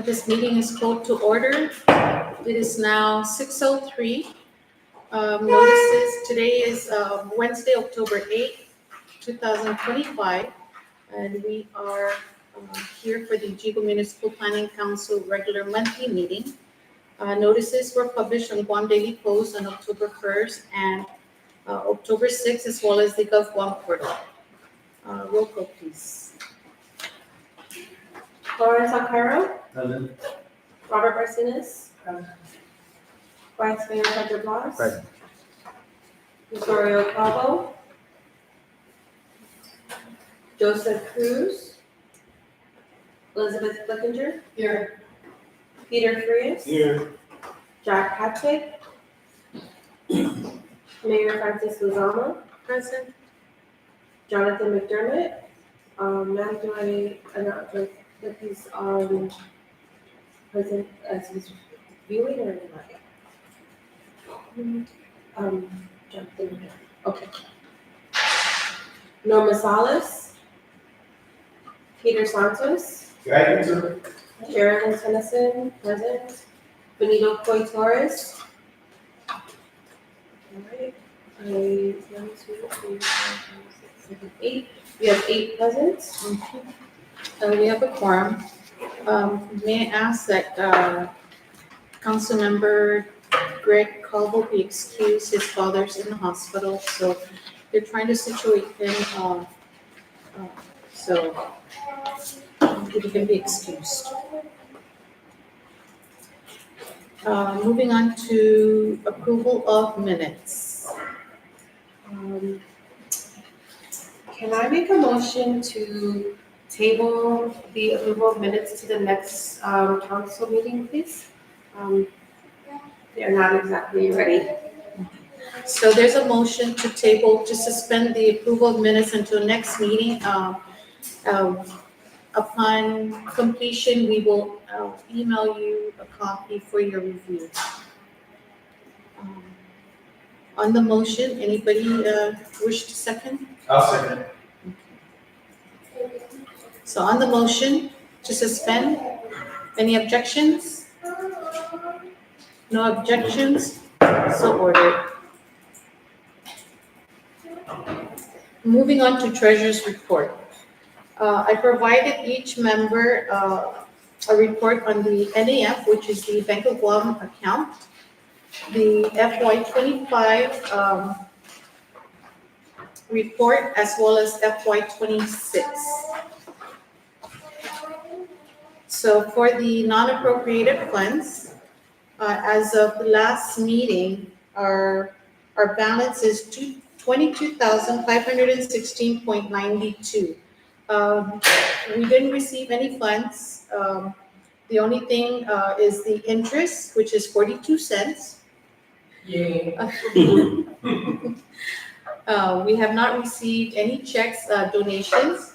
This meeting is called to order. It is now 6:03. Notices, today is Wednesday, October 8th, 2025, and we are here for the Yigo Municipal Planning Council regular monthly meeting. Notices were published on Guam Daily Post on October 1st and October 6th, as well as the Gov Guam portal. Roll call, please. Lawrence Alcaro, Present. Robert Martinez, Vice Mayor Pedro Blas, Present. Rosario Calvo, Joseph Cruz, Elizabeth Flickinger, Here. Peter Frias, Here. Jack Hatchick, Mayor Francis Lozama, Present. Jonathan McDermott. Ma'am, do I announce that he's present as he's viewing or not yet? Jonathan McDermott. Okay. Norma Salas, Peter Santos, Here. Geraldine Tennyson, present. Benito Coy Torres. All right. 1, 2, 3, 4, 5, 6, 7, 8. We have 8 present. We have a quorum. May I ask that Councilmember Greg Calvo be excused? His father's in the hospital, so they're trying to situate him. So he can be excused. Moving on to approval of minutes. Can I make a motion to table the approval of minutes to the next council meeting, please? They're not exactly ready. So there's a motion to table, to suspend the approval of minutes until next meeting. Upon completion, we will email you a copy for your review. On the motion, anybody wish to second? I'll second. So on the motion to suspend, any objections? No objections, so ordered. Moving on to treasurer's report. I provided each member a report on the NAF, which is the Bank of Guam account, the FY25 report, as well as FY26. So for the non-appropriated funds, as of the last meeting, our balance is $22,516.92. We didn't receive any funds. The only thing is the interest, which is 42 cents. Yeah. We have not received any checks, donations,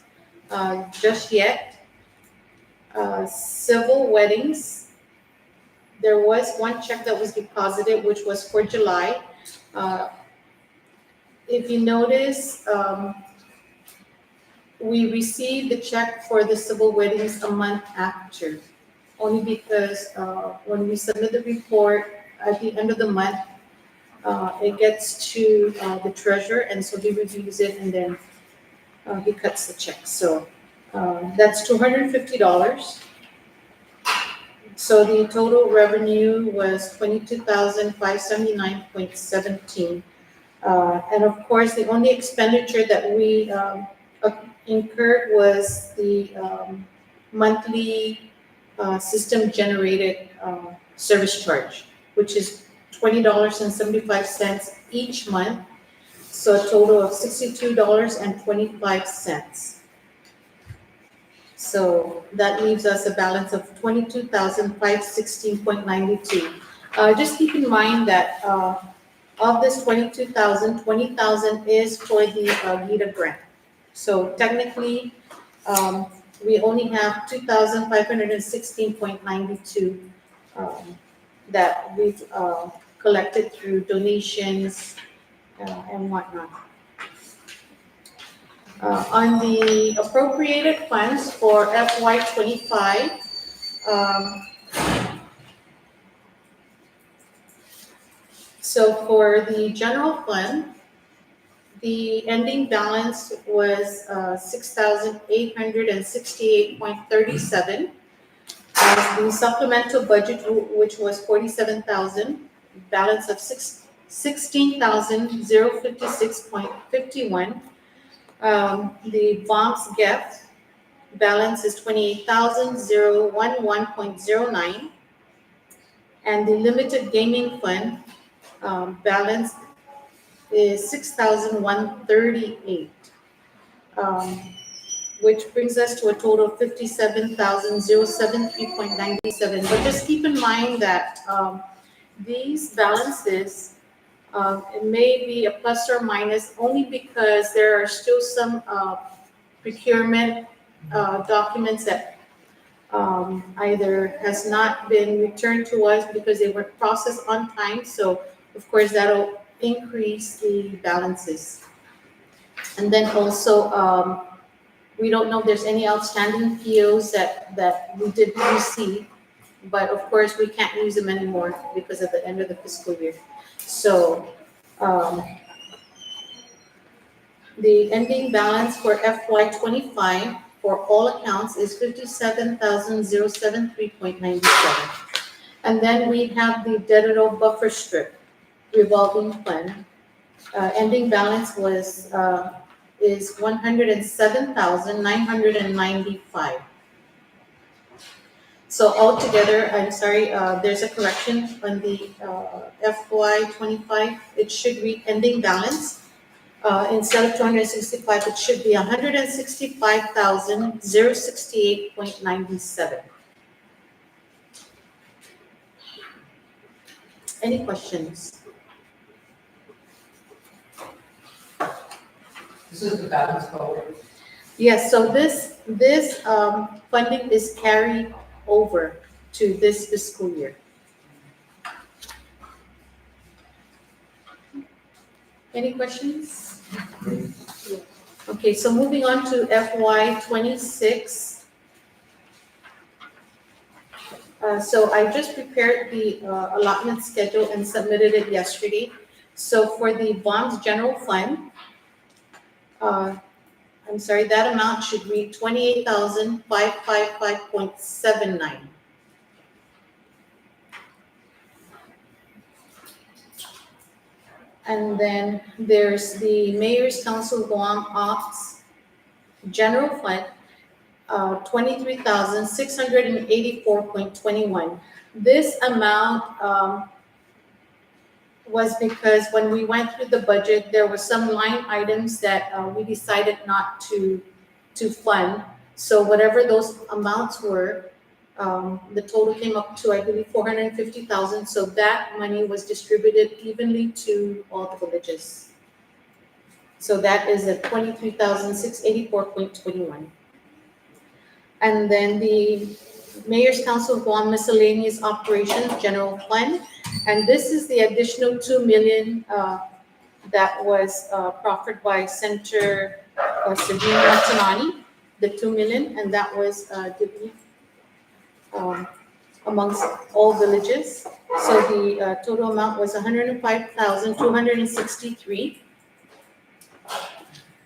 just yet. Civil weddings, there was one check that was deposited, which was for July. If you notice, we received the check for the civil weddings a month after, only because when we submit the report at the end of the month, it gets to the treasurer, and so he reviews it, and then he cuts the check. So that's $250. So the total revenue was $22,579.17. And of course, the only expenditure that we incurred was the monthly system generated service charge, which is $20.75 each month. So a total of $62.25. So that leaves us a balance of $22,516.92. Just keep in mind that of this $22,000, $20,000 is for the GIDA grant. So technically, we only have $2,516.92 that we've collected through donations and whatnot. On the appropriated funds for FY25, Um, So for the general fund, the ending balance was 6,868.37. The supplemental budget, which was 47,000, balance of 16,056.51. The bonds gift balance is 28,011.09, and the limited gaming fund balance is 6,138, um, which brings us to a total of 57,073.97. But just keep in mind that these balances, it may be a plus or minus only because there are still some procurement documents that either has not been returned to us because they weren't processed on time. So of course, that'll increase the balances. And then also, we don't know if there's any outstanding POs that we did receive, but of course, we can't use them anymore because of the end of the fiscal year. So, um, the ending balance for FY twenty-five for all accounts is 57,073.97. And then we have the debtor buffer strip revolving fund. Ending balance is 107,995. So altogether, I'm sorry, there's a correction on the FY twenty-five. It should read ending balance. Instead of 265, it should be 165,068.97. Any questions? This is the balance forward. Yes, so this funding is carried over to this fiscal year. Any questions? Okay, so moving on to FY twenty-six. So I just prepared the allotment schedule and submitted it yesterday. So for the bonds general fund, uh, I'm sorry, that amount should read 28,555.79. And then there's the Mayor's Council Guam Ops General Fund, 23,684.21. This amount was because when we went through the budget, there were some line items that we decided not to fund. So whatever those amounts were, the total came up to, I believe, 450,000. So that money was distributed evenly to all the villages. So that is at 23,684.21. And then the Mayor's Council of Guam Miscellaneous Operations General Fund. And this is the additional 2 million that was proffered by Senator Sabrina Tanani, the 2 million, and that was divided amongst all villages. So the total amount was 105,263.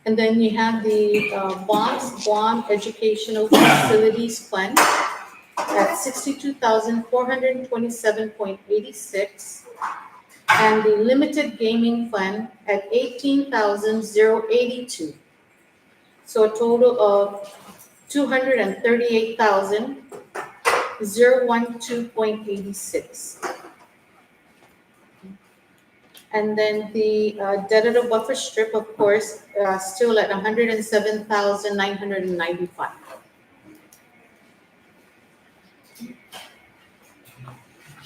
And then you have the bonds, Guam Educational Facilities Fund at 62,427.86, and the Limited Gaming Fund at 18,082. So a total of 238,012.86. And then the debtor buffer strip, of course, still at 107,995.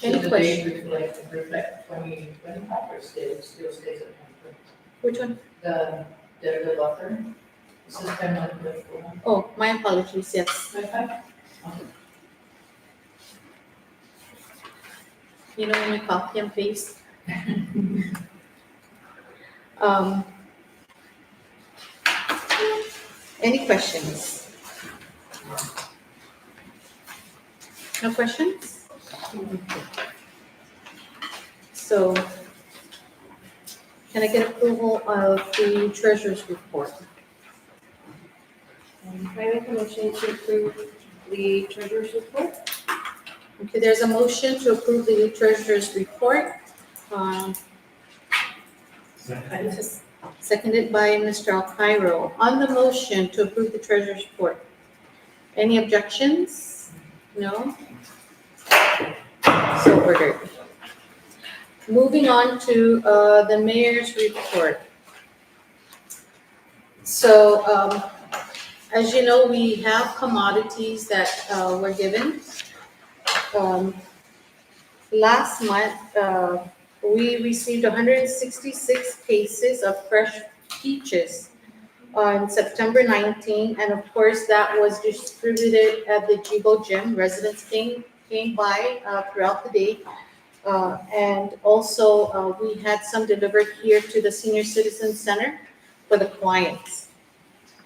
Any Should the question? date reflect 2025 or still stays at 2020? Which one? The buffer, this is 10/1/24. Oh, my apologies, yes. 25? You know when you copy and paste? Um, Any questions? No questions? So can I get approval of the treasurer's report? Can I make a motion to approve the treasurer's report? Okay, there's a motion to approve the treasurer's report. Just seconded by Mr. Alcairo. On the motion to approve the treasurer's report, any objections? No? So ordered. Moving on to the mayor's report. So, as you know, we have commodities that were given. Last month, we received 166 cases of fresh peaches on September 19, and of course, that was distributed at the Yigo Gym. Residents came by throughout the day. And also, we had some delivered here to the Senior Citizen Center for the clients,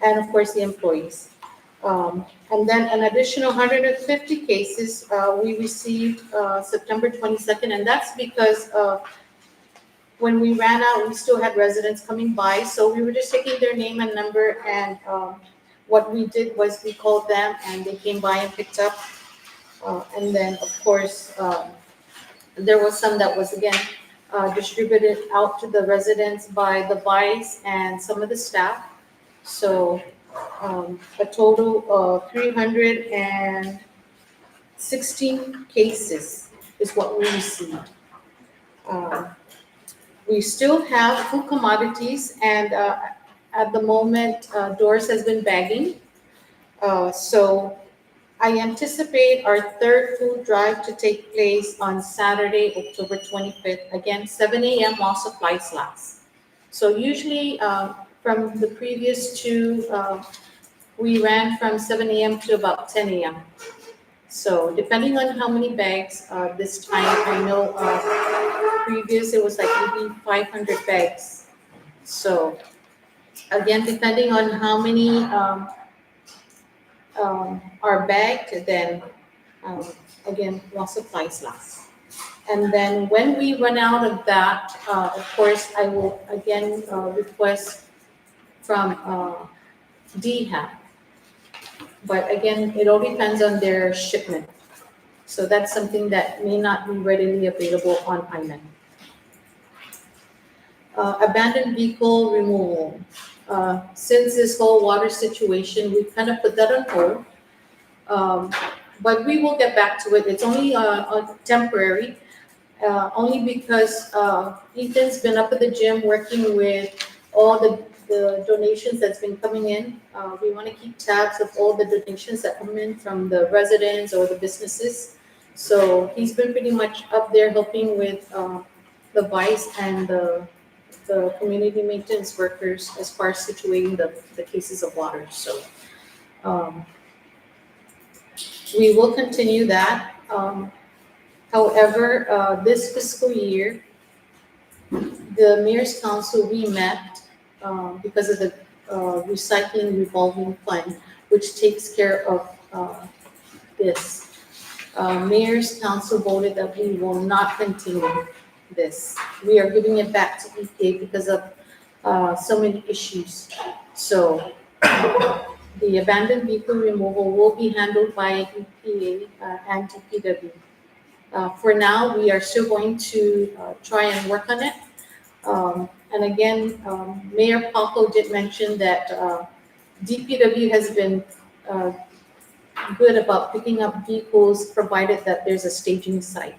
and of course, the employees. And then an additional 150 cases we received September 22nd, and that's because when we ran out, we still had residents coming by, so we were just taking their name and number, and what we did was we called them, and they came by and picked up. And then, of course, there was some that was, again, distributed out to the residents by the vice and some of the staff. So a total of 316 cases is what we received. We still have food commodities, and at the moment, Doris has been bagging. So I anticipate our third food drive to take place on Saturday, October 25th. Again, 7 a.m. while supplies last. So usually from the previous two, we ran from 7 a.m. to about 10 a.m. So depending on how many bags this time, I know previous it was like maybe 500 bags. So again, depending on how many are bagged, then again, while supplies last. And then when we run out of that, of course, I will again request from DHAP. But again, it all depends on their shipment. So that's something that may not be readily available on island. Abandoned vehicle removal. Since this whole water situation, we kind of put that on hold. But we will get back to it. It's only temporary, only because Ethan's been up at the gym working with all the donations that's been coming in. We want to keep tabs of all the donations that come in from the residents or the businesses. So he's been pretty much up there helping with the vice and the community maintenance workers as far as situating the cases of water. So we will continue that. However, this fiscal year, the Mayor's Council, we met because of the recycling revolving fund, which takes care of this. Mayor's Council voted that we will not continue this. We are giving it back to EPA because of so many issues. So the abandoned vehicle removal will be handled by EPA and DPW. For now, we are still going to try and work on it. And again, Mayor Paco did mention that DPW has been good about picking up vehicles provided that there's a staging site.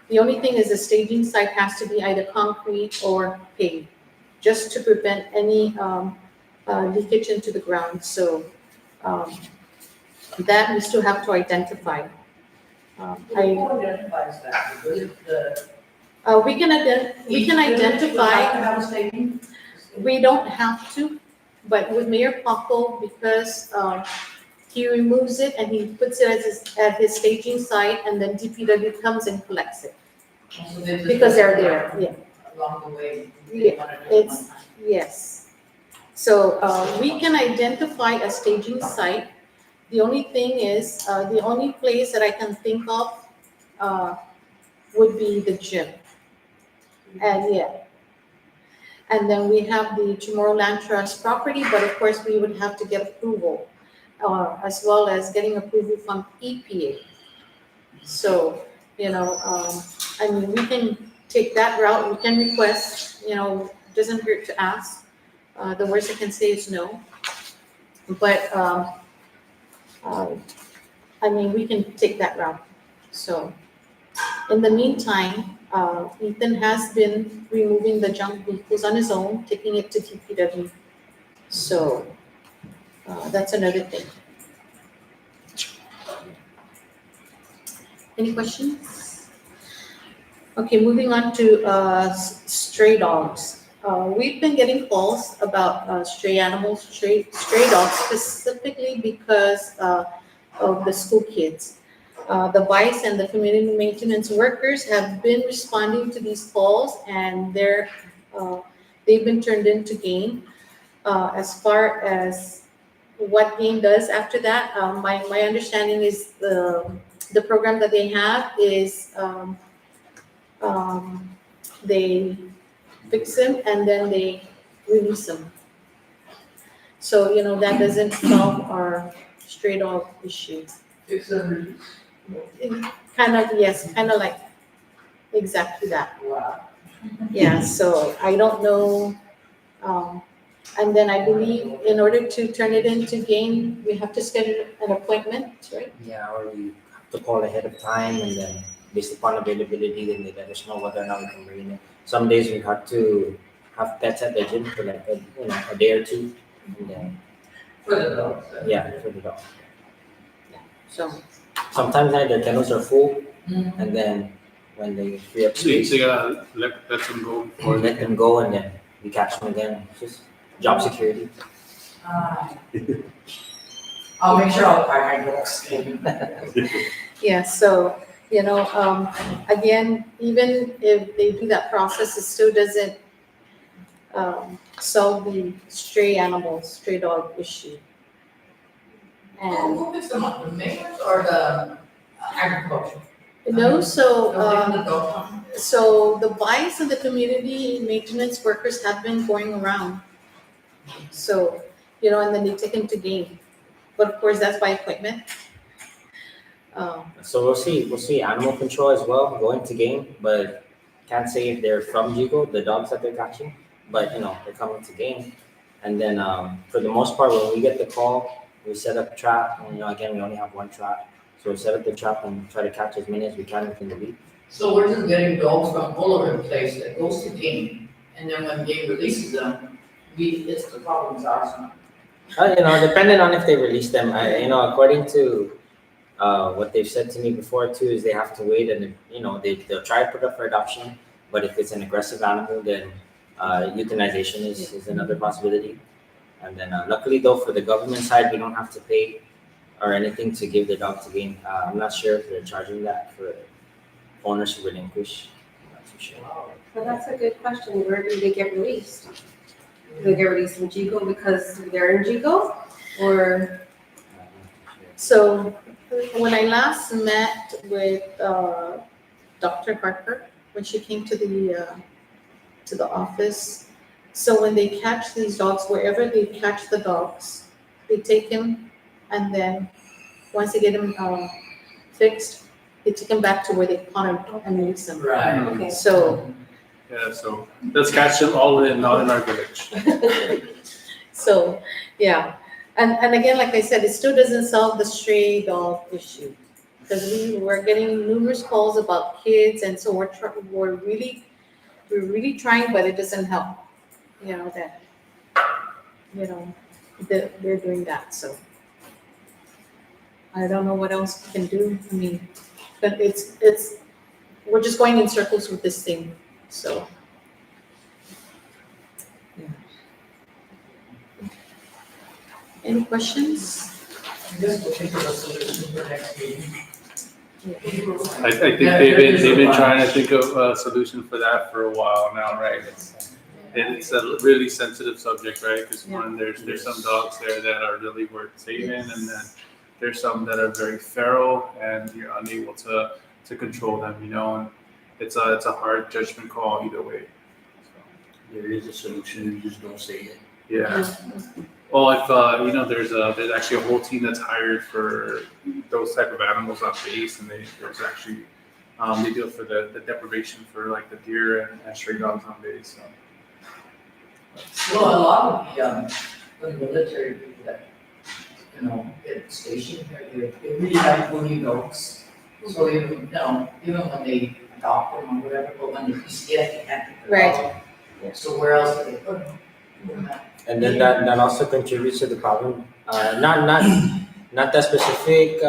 The only thing is the staging site has to be either concrete or paved, just to prevent any leakage into the ground. So that we still have to identify. Who identifies that? Is it the? We can identify. Have a statement? We don't have to, but with Mayor Paco, because he removes it and he puts it at his staging site, and then DPW comes and collects it. So they just- Because they're there, yeah. Along the way. Yeah, it's, yes. So we can identify a staging site, The only thing is, the only place that I can think of would be the gym. And yeah, and then we have the Tomorrowland Trust property, but of course we would have to get approval, as well as getting approval from EPA. So, I mean, we can take that route, we can request, doesn't hurt to ask. The worst I can say is no. But, uh, I mean, we can take that route. So, in the meantime, Ethan has been removing the junk vehicles on his own, taking it to DPW. So, that's another thing. Any questions? Okay, moving on to stray dogs. We've been getting calls about stray animals, stray dogs, specifically because of the school kids. The vice and the community maintenance workers have been responding to these calls, and they've been turned into game. As far as what game does after that, my understanding is the program that they have is um, they fix them and then they release them. So, that doesn't solve our stray dog issue. Fix and release. Kind of, yes, kind of like exactly that. Wow. Yeah, so I don't know. And then I believe in order to turn it into game, we have to schedule an appointment, right? Yeah, or we have to call ahead of time and then based upon availability, then they let us know whether or not we can bring it. Some days we have to have pets at the gym for like a day or two. And then, For the dogs. yeah, for the dog. So, Sometimes their kennels are full Mhm. and then when they free up So you space, gotta let them go we before they let them go and then we catch them again. It's just job security. I'll make sure I'll buy my books. yeah, so, again, even if they do that process, it still doesn't solve the stray dog issue. And Who picks them up, the mayors or the agriculture? no, so, The dog company? so the vice and the community maintenance workers have been going around. So, and then they take them to game. But of course, that's by appointment. So we'll see animal control as well going to game, but can't say if they're from Yigo, the dogs that they're catching, but they're coming to game. And then for the most part, when we get the call, we set up a trap. And, again, we only have one trap, so we set up the trap and try to catch as many as we can within the week. So we're just getting dogs from all over the place that goes to game, and then when game releases them, it's the problem's ours now. Depending on if they release them, according to what they've said to me before too, is they have to wait and they'll try to put up for adoption, but if it's an aggressive animal, then euthanization is another possibility. And then luckily though, for the government side, we don't have to pay or anything to give the dog to game. I'm not sure if they're charging that for owners who relinquish. I'm not too sure. Well, that's a good question. Where do they get released? Do they get released in Jigo because they're in Jigo? Or, So when I last met with Dr. Harper, when she came to the office, so when they catch these dogs, wherever they catch the dogs, they take him, and then once they get him fixed, they take him back to where they caught him and release him. Right. okay. So, Yeah, so let's catch them all not in our village. so, yeah. And again, like I said, it still doesn't solve the stray dog issue. Because we're getting numerous calls about kids, and so we're really trying, but it doesn't help. That they're doing that, so. I don't know what else we can do. I mean, but we're just going in circles with this thing, so. Any questions? I guess we'll think of a solution for next meeting. I think they've been trying to think of a solution for that for a while now, right? It's a really sensitive subject, right? Because there's some dogs there that are really worth saving, and then there's some that are very feral and you're unable to control them, and it's a hard judgment call either way. There is a solution, you just don't say it. Yeah. Well, if there's actually a whole team that's hired for those type of animals on base, and there's actually they do it for the deprivation for like the deer and stray dogs on base. So. Well, a lot of the military people that, get stationed here, they really like woolly dogs. So even when they adopt them or whatever, but when they just get it, they can't pick them up. So where else do they put them? And then that also contributes to the problem. Not that specific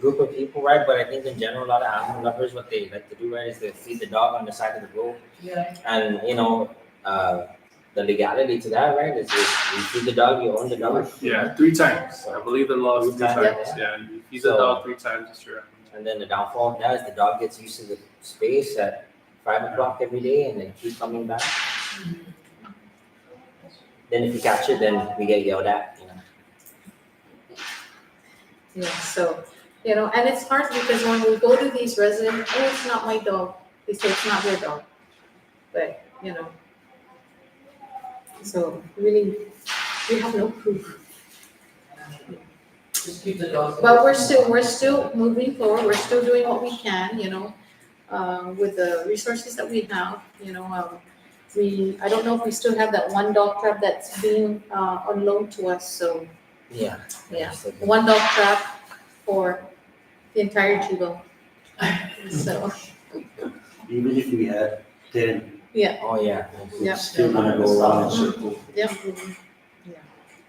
group of people, right? But I think in general, a lot of animal lovers, what they like to do, right, is they feed the dog on the side of the road. Yeah. And the legality to that, right, is you feed the dog, you own the dog. Yeah, 3 times. I believe the law is 3 3 times. times. Yeah, you feed the dog 3 times, it's your. And then the downfall of that is the dog gets used to the space at 5 o'clock every day, and then keep coming back. Then if you catch it, then we get yelled at. Yeah, so, and it's hard because when we go to these residents, oh, it's not my dog. They say it's not your dog. But, so really, we have no proof. Just keep the dogs. But we're still moving forward. We're still doing what we can, with the resources that we have, I don't know if we still have that one dog trap that's being on loan to us, so. Yeah. One dog trap for the entire Yigo. So, Even if we had 10, Oh, yeah. Yeah. it's still gonna go around in circles. yeah.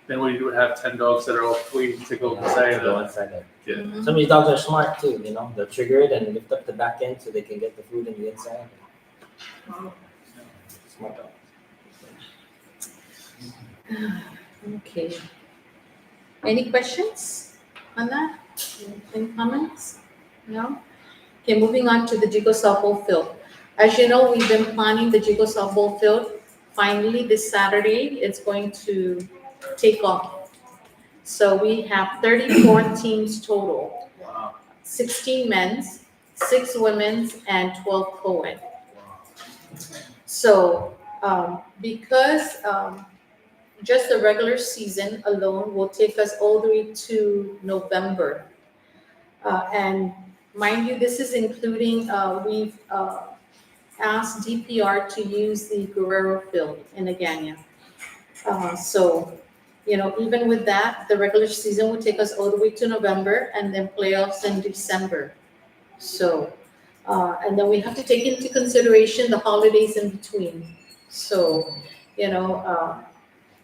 Then we do have 10 dogs that are all free to go inside Go the. inside there. Yeah. Mhm. Some of these dogs are smart too, they'll trigger it and lift up the back end so they can get the food in the inside. Smart dog. Okay. Any questions on that? Any comments? No? Okay, moving on to the Yigo softball field. As you know, we've been planning the Yigo softball field. Finally, this Saturday, it's going to take off. So we have 34 teams total. Wow. 16 men's, 6 women's, and 12 co-ed. So because just the regular season alone will take us all the way to November. And mind you, this is including, we've asked DPR to use the Guerrero field in Agana. So, even with that, the regular season will take us all the way to November and then playoffs in December. So, and then we have to take into consideration the holidays in between. So,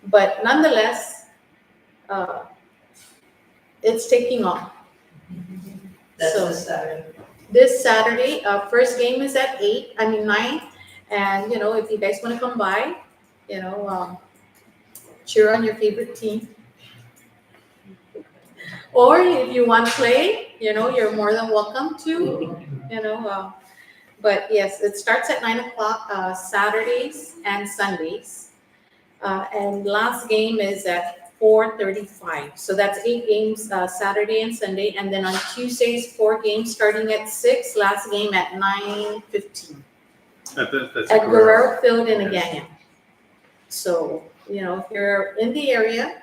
but nonetheless, it's taking off. That's So- this Saturday. This Saturday, first game is at 9, and if you guys want to come by, cheer on your favorite team. Or if you want to play, you're more than welcome to, but yes, it starts at 9 o'clock, Saturdays and Sundays. And last game is at 4:35. So that's 8 games, Saturday and Sunday. And then on Tuesdays, 4 games starting at 6, last game at 9:15. That's At Guerrero. Guerrero Field in Agana. So, if you're in the area,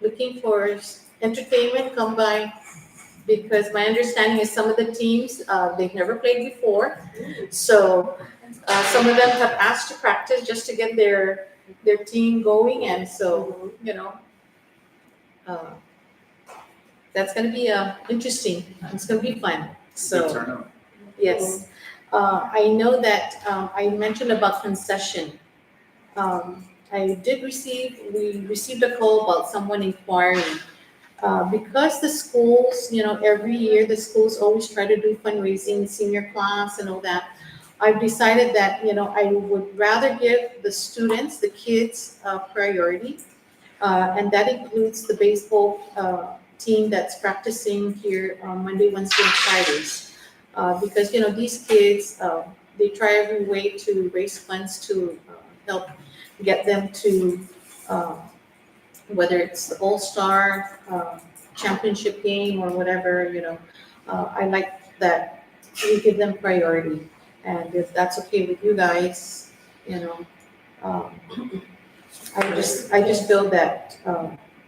looking for entertainment, come by. Because my understanding is some of the teams, they've never played before. So some of them have asked to practice just to get their team going. And so, that's going to be interesting. It's going to be fun. Good So, turnout. yes. I know that I mentioned about concession. We received a call about someone inquiring. Because the schools, every year the schools always try to do fundraising, senior class and all that. I've decided that, I would rather give the students, the kids, priority. And that includes the baseball team that's practicing here on Monday, Wednesday, and Fridays. Because, these kids, they try every way to raise funds to help get them to, whether it's the All-Star championship game or whatever, I like that we give them priority. And if that's okay with you guys, um, I just feel that,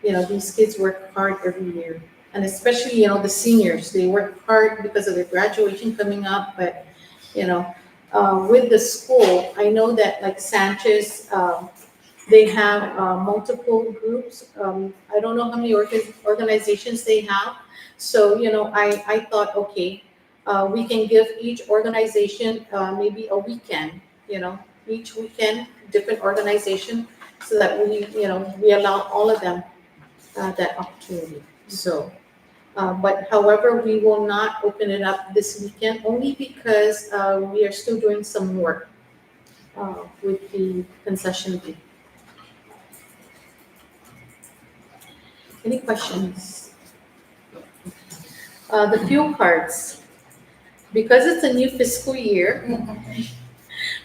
these kids work hard every year. And especially, the seniors, they work hard because of their graduation coming up, but, with the school, I know that like Sanchez, they have multiple groups. I don't know how many organizations they have. So, I thought, okay, we can give each organization maybe a weekend, each weekend, different organization, so that we allow all of them that opportunity. So, but however, we will not open it up this weekend only because we are still doing some work with the concession fee. Any questions? The fuel cards, because it's a new fiscal year,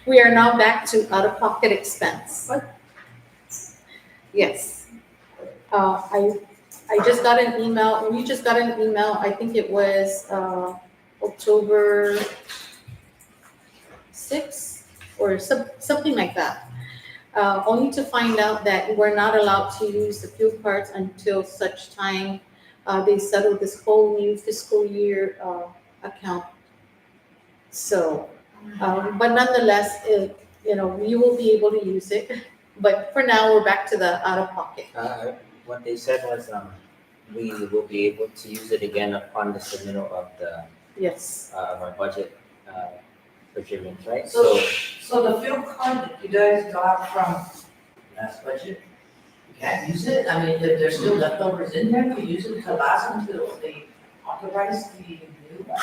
we are now back to out-of-pocket expense. What? Yes. I just got an email, we just got an email, I think it was October 6th or something like that. Only to find out that we're not allowed to use the fuel cards until such time they settle this whole new fiscal year account. So, but nonetheless, we will be able to use it. But for now, we're back to the out of pocket. What they said was, we will be able to use it again upon the submittal of Yes. of our budget, procurement, right? So the fuel card that you guys got from last budget, you can't use it? I mean, if there's still leftovers in there, you use it to last until they authorize the new one?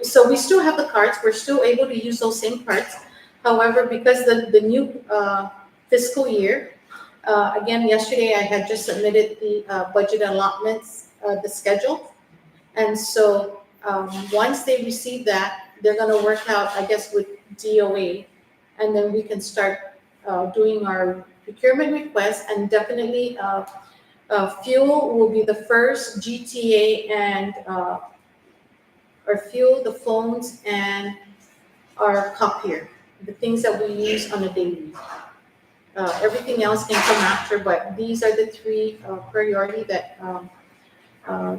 So we still have the cards. We're still able to use those same cards. However, because the new fiscal year, again, yesterday I had just submitted the budget allotments, the schedule. And so once they receive that, they're going to work out, I guess, with DOA, and then we can start doing our procurement requests, and definitely fuel will be the first, GTA, and our fuel, the phones, and our copier, the things that we use on a daily. Everything else can come after, but these are the three priority that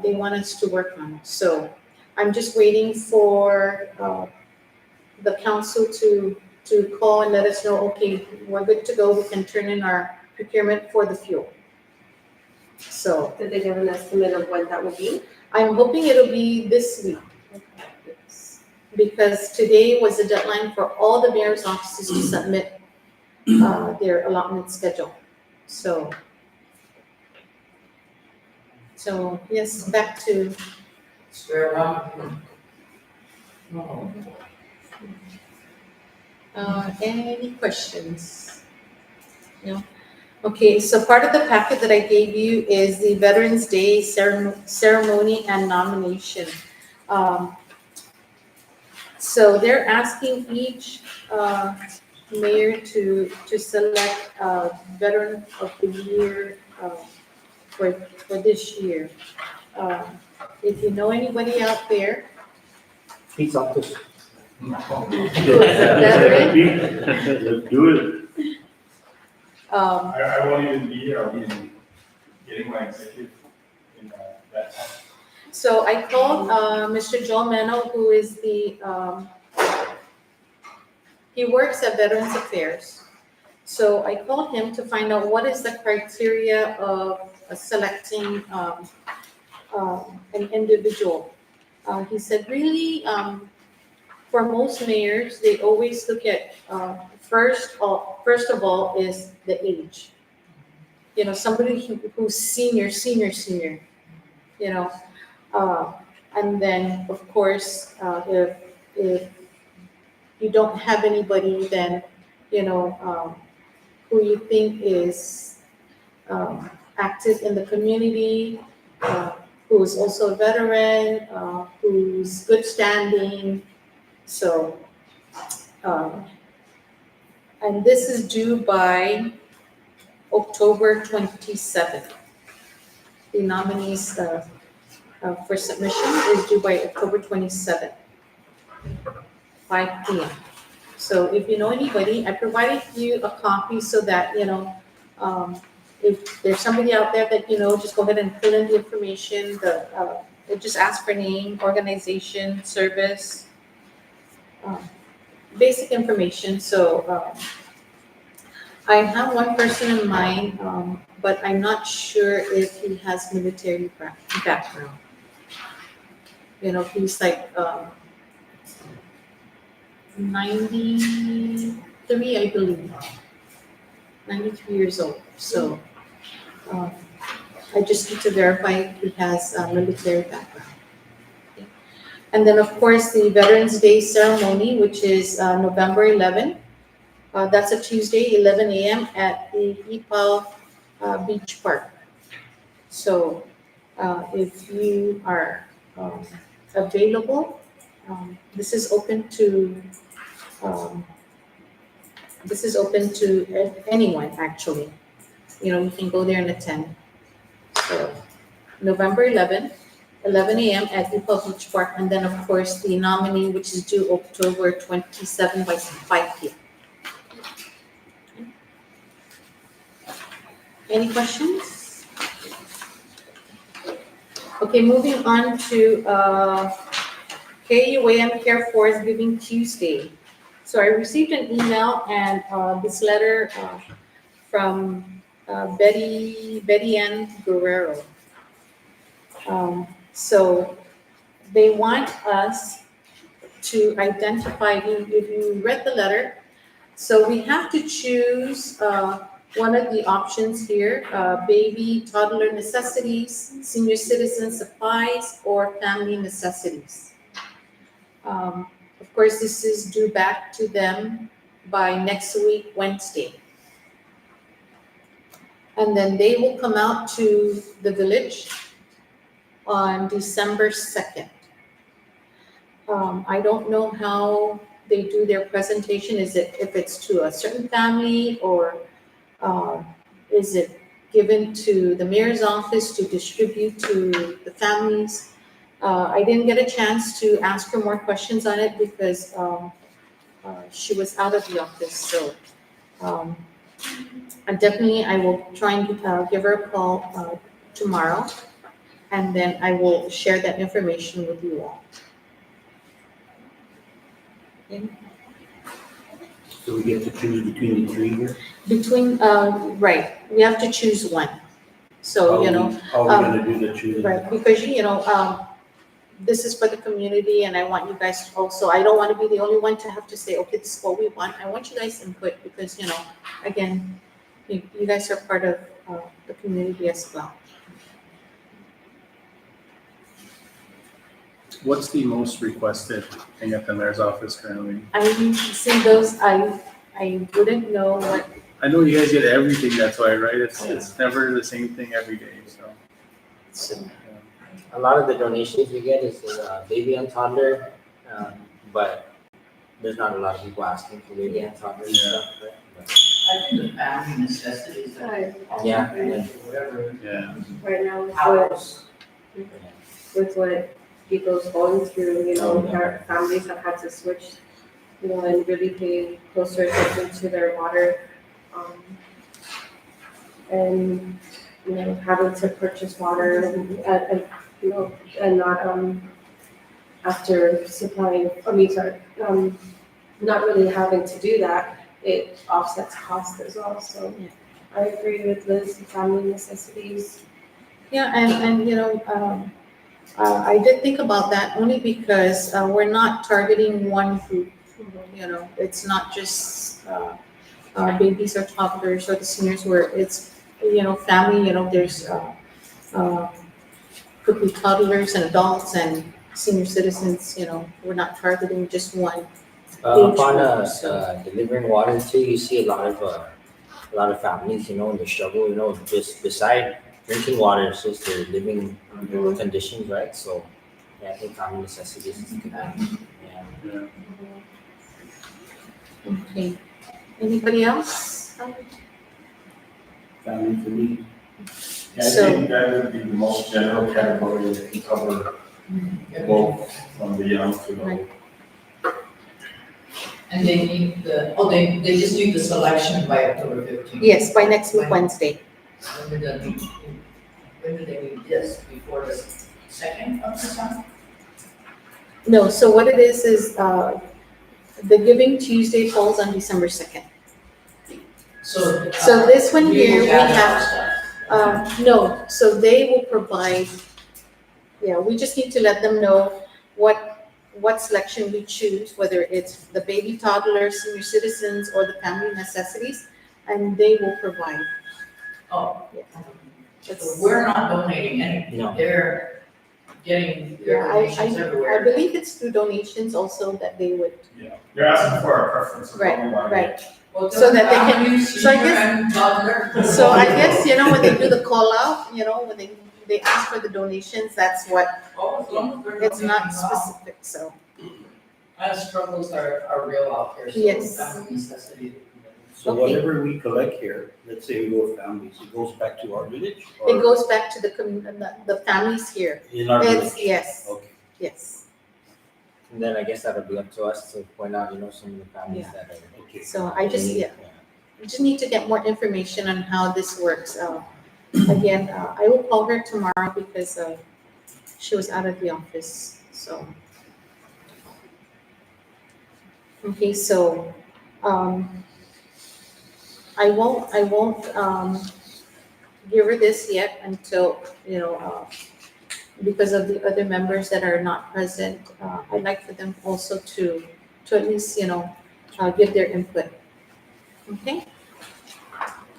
they want us to work on. So I'm just waiting for the council to call and let us know, okay, we're good to go, we can turn in our procurement for the fuel. So Did they give an estimate of when that will be? I'm hoping it'll be this week. Because today was the deadline for all the mayor's offices to submit their allotment schedule. So yes, back to, Square one. No. any questions? No? Okay, so part of the packet that I gave you is the Veterans Day ceremony and nomination. So they're asking each mayor to select Veteran of the Year for this year. If you know anybody out there Please, Octus. who is a veteran, Let's do it. I won't even be here, I'll be getting my executive in that time. so I called Mr. Joel Meno, who is he works at Veterans Affairs. So I called him to find out what is the criteria of selecting an individual. He said, really, for most mayors, they always look at first of all is the age. Somebody who's senior. And then of course, if you don't have anybody, then who you think is active in the community, who is also a veteran, who's good standing. So, and this is due by October 27th. the nominees for submission is due by October 27th, 5 p.m. So if you know anybody, I provided you a copy so that, if there's somebody out there that, just go ahead and fill in the information, just ask for name, organization, service, um, basic information. So I have one person in mind, but I'm not sure if he has military background. He's like 93, I believe, 93 years old. So um, I just need to verify if he has a military background. Okay. And then, of course, the Veterans Day ceremony, which is November 11. That's a Tuesday, 11 a.m. at the Ipal Beach Park. So if you are available, this is open to um, anyone, actually. You can go there and attend. So November 11th, 11 a.m. at Ipal Beach Park, and then of course the nominee, which is due October 27 by 5 p.m. Any questions? Okay, moving on to KUAM Care Force Giving Tuesday. So I received an email and this letter from Betty Ann Guerrero. So they want us to identify, if you read the letter, so we have to choose one of the options here, baby, toddler necessities, senior citizen supplies, or family necessities. Of course, this is due back to them by next week, Wednesday. And then they will come out to the village on December 2nd. I don't know how they do their presentation. Is it if it's to a certain family, or is it given to the mayor's office to distribute to the families? I didn't get a chance to ask her more questions on it because she was out of the office. So I will try and give her a call tomorrow, and then I will share that information with you all. Okay. So we get to choose between the three here? Right, we have to choose one. So, How are we gonna do the choosing? right, because, this is for the community, and I want you guys to also, I don't want to be the only one to have to say, okay, this is what we want. I want you guys input because, again, you guys are part of the community as well. What's the most requested thing at the mayor's office currently? I see those, I wouldn't know what. I know you guys get everything, that's why, right? It's never the same thing every day, so. A lot of the donations we get is baby and toddler, but there's not a lot of people asking for baby and toddler and stuff, right? I think the family necessities, Yeah. whatever. Yeah. Right now, House. with what people's going through, our families have had to switch, and really pay closer attention to their water. And, having to purchase water and not, after supplying, not really having to do that, it offsets cost as well, so. Yeah. I agree with Liz, family necessities. Yeah, and I did think about that only because we're not targeting one group. It's not just babies or toddlers or the seniors, where it's family. There's could be toddlers and adults and senior citizens. We're not targeting just one. Upon So- delivering water too, you see a lot of families, in the struggle, just beside drinking water, it's just their living conditions, right? So, yeah, I think family necessities is a good one. Yeah. Okay. Anybody else? Family for me. Yeah, I think that would be the most general category that can cover both from the young to the old. And they need they just need the selection by October 15th. Yes, by next week, Wednesday. When do they need this, before the second of December? No, so what it is, the Giving Tuesday falls on December 2nd. So. So this one here, we gather our have, stuff. no, so they will provide, yeah, we just need to let them know what selection we choose, whether it's the baby, toddlers, senior citizens, or the family necessities, and they will provide. Oh. Yeah. So we're not donating anything. No. They're getting Yeah, their donations I everywhere. believe it's through donations also that they would, Yeah, they're asking for our preference. right. Well, So that they can- families, so I senior guess- and toddler. So I guess, when they do the call out, when they ask for the donations, that's what, Oh, as long as they're it's not donating, wow. specific, so. Struggles are real out there, so Yes. family necessity. So Okay. whatever we collect here, let's say we go with families, it goes back to our village? or It goes back to the families here. In our It's, village? yes, Okay. yes. And then I guess that'll be up to us to point out, some of the families Yeah. that are. Okay. So I just need to get more information on how this works. Again, I will call her tomorrow because she was out of the office, so. Okay, so, I won't give her this yet until, because of the other members that are not present. I'd like for them also to at least, give their input. Okay?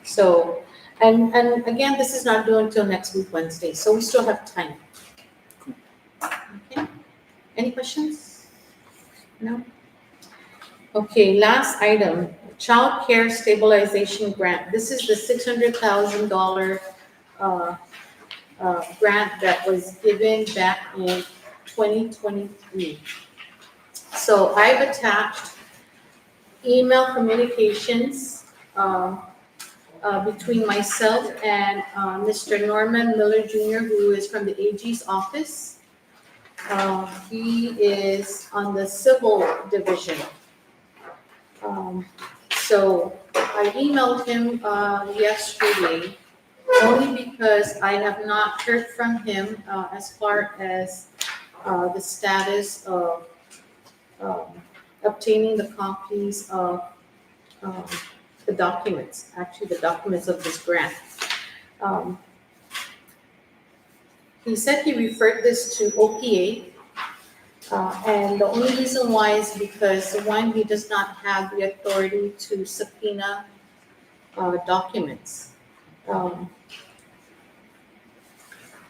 So, and again, this is not due until next week, Wednesday, so we still have time. Okay? Any questions? No? Okay, last item, child care stabilization grant. This is the $600,000 grant that was given back in 2023. So I've attached email communications between myself and Mr. Norman Miller Jr., who is from the AG's office. He is on the civil division. So I emailed him yesterday only because I have not heard from him as far as the status of obtaining the copies of the documents, actually the documents of this grant. He said he referred this to OPA, and the only reason why is because, one, he does not have the authority to subpoena documents.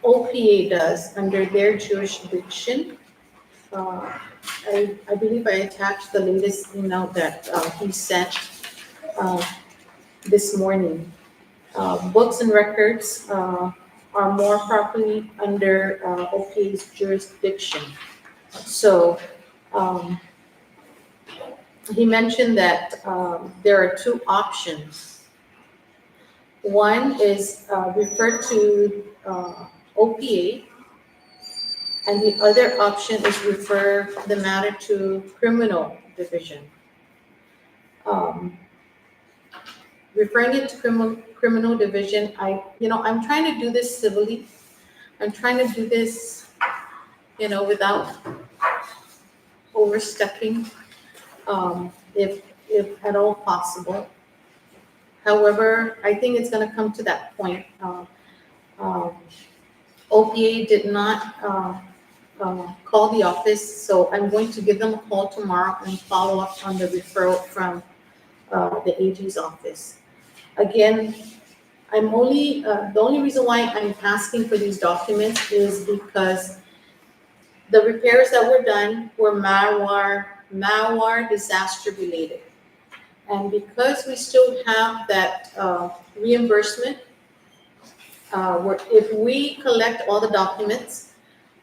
OPA does under their jurisdiction. I believe I attached the latest email that he sent this morning. Books and records are more properly under OPA's jurisdiction. So he mentioned that there are two options. One is refer to OPA, and the other option is refer the matter to criminal division. Referring it to criminal division, I'm trying to do this civilly. I'm trying to do this, without overstepping, if at all possible. However, I think it's going to come to that point. OPA did not call the office, so I'm going to give them a call tomorrow and follow up on the referral from the AG's office. Again, the only reason why I'm asking for these documents is because the repairs that were done were malware disaster related. And because we still have that reimbursement, where if we collect all the documents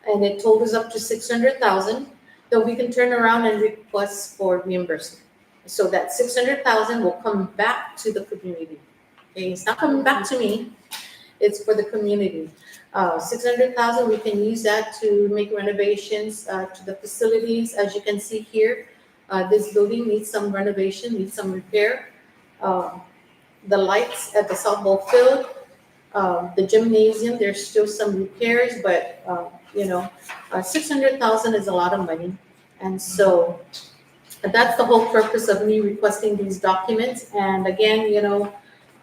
and it totals up to 600,000, then we can turn around and request for reimbursement. So that 600,000 will come back to the community. Okay, it's not coming back to me. it's for the community. 600,000, we can use that to make renovations, to the facilities. As you can see here, this building needs some renovation, needs some repair. The lights at the softball field, the gymnasium, there's still some repairs, but, 600,000 is a lot of money. And so that's the whole purpose of me requesting these documents. And again,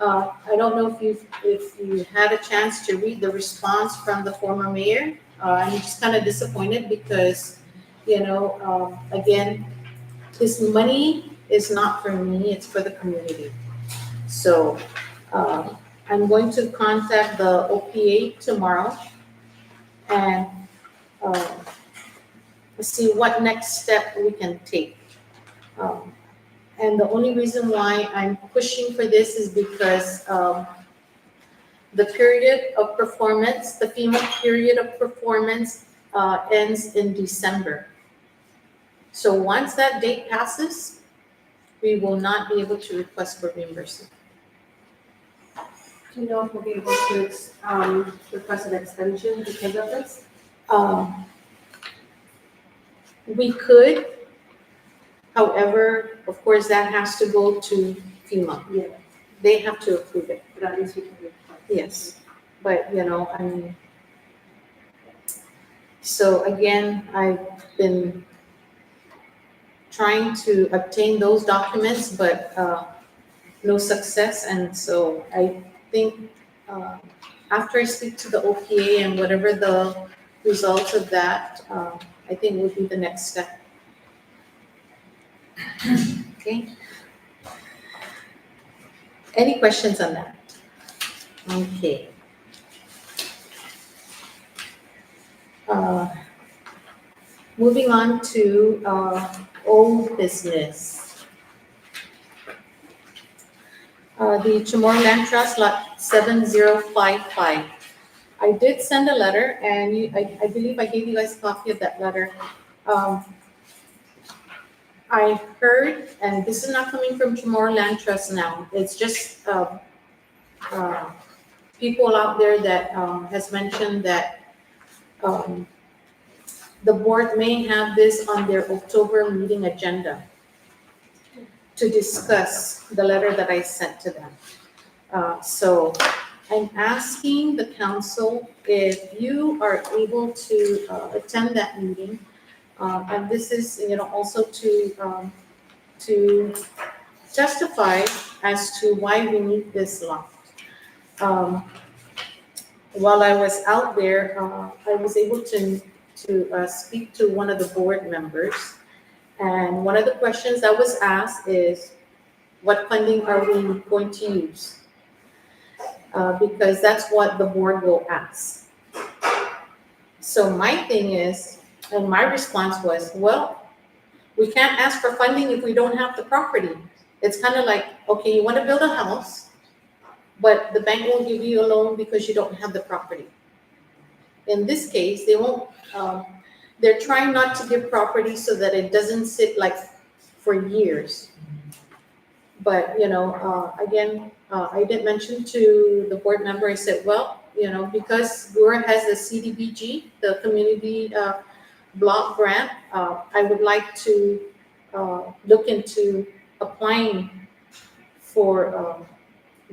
I don't know if you had a chance to read the response from the former mayor. I'm just kind of disappointed because, again, this money is not for me, it's for the community. So, I'm going to contact the OPA tomorrow and, see what next step we can take. And the only reason why I'm pushing for this is because, the period of performance, the FEMA period of performance, ends in December. So once that date passes, we will not be able to request for reimbursement. Do you know if we'll be able to, request an extension because of this? We could, however, of course, that has to go to FEMA. Yeah. They have to approve it, But at least we can request. yes. But, I mean, so again, I've been trying to obtain those documents, but, no success. And so I think, after I speak to the OPA and whatever the results of that, I think would be the next step. Okay. Any questions on that? Okay. Moving on to, old business. The Chamorro Land Trust Lot 7055. I did send a letter, and I believe I gave you guys a copy of that letter. I heard, and this is not coming from Chamorro Land Trust now, it's just, people out there that, has mentioned that, the board may have this on their October meeting agenda to discuss the letter that I sent to them. So I'm asking the council if you are able to, attend that meeting. And this is, also to testify as to why we need this lot. While I was out there, I was able to speak to one of the board members. And one of the questions that was asked is, what funding are we going to use? Because that's what the board will ask. So my thing is, and my response was, well, we can't ask for funding if we don't have the property. It's kind of like, okay, you want to build a house, but the bank won't give you a loan because you don't have the property. In this case, they won't, they're trying not to give property so that it doesn't sit like for years. But, again, I did mention to the board member, I said, well, because Gura has the CDBG, the community block grant, I would like to look into applying for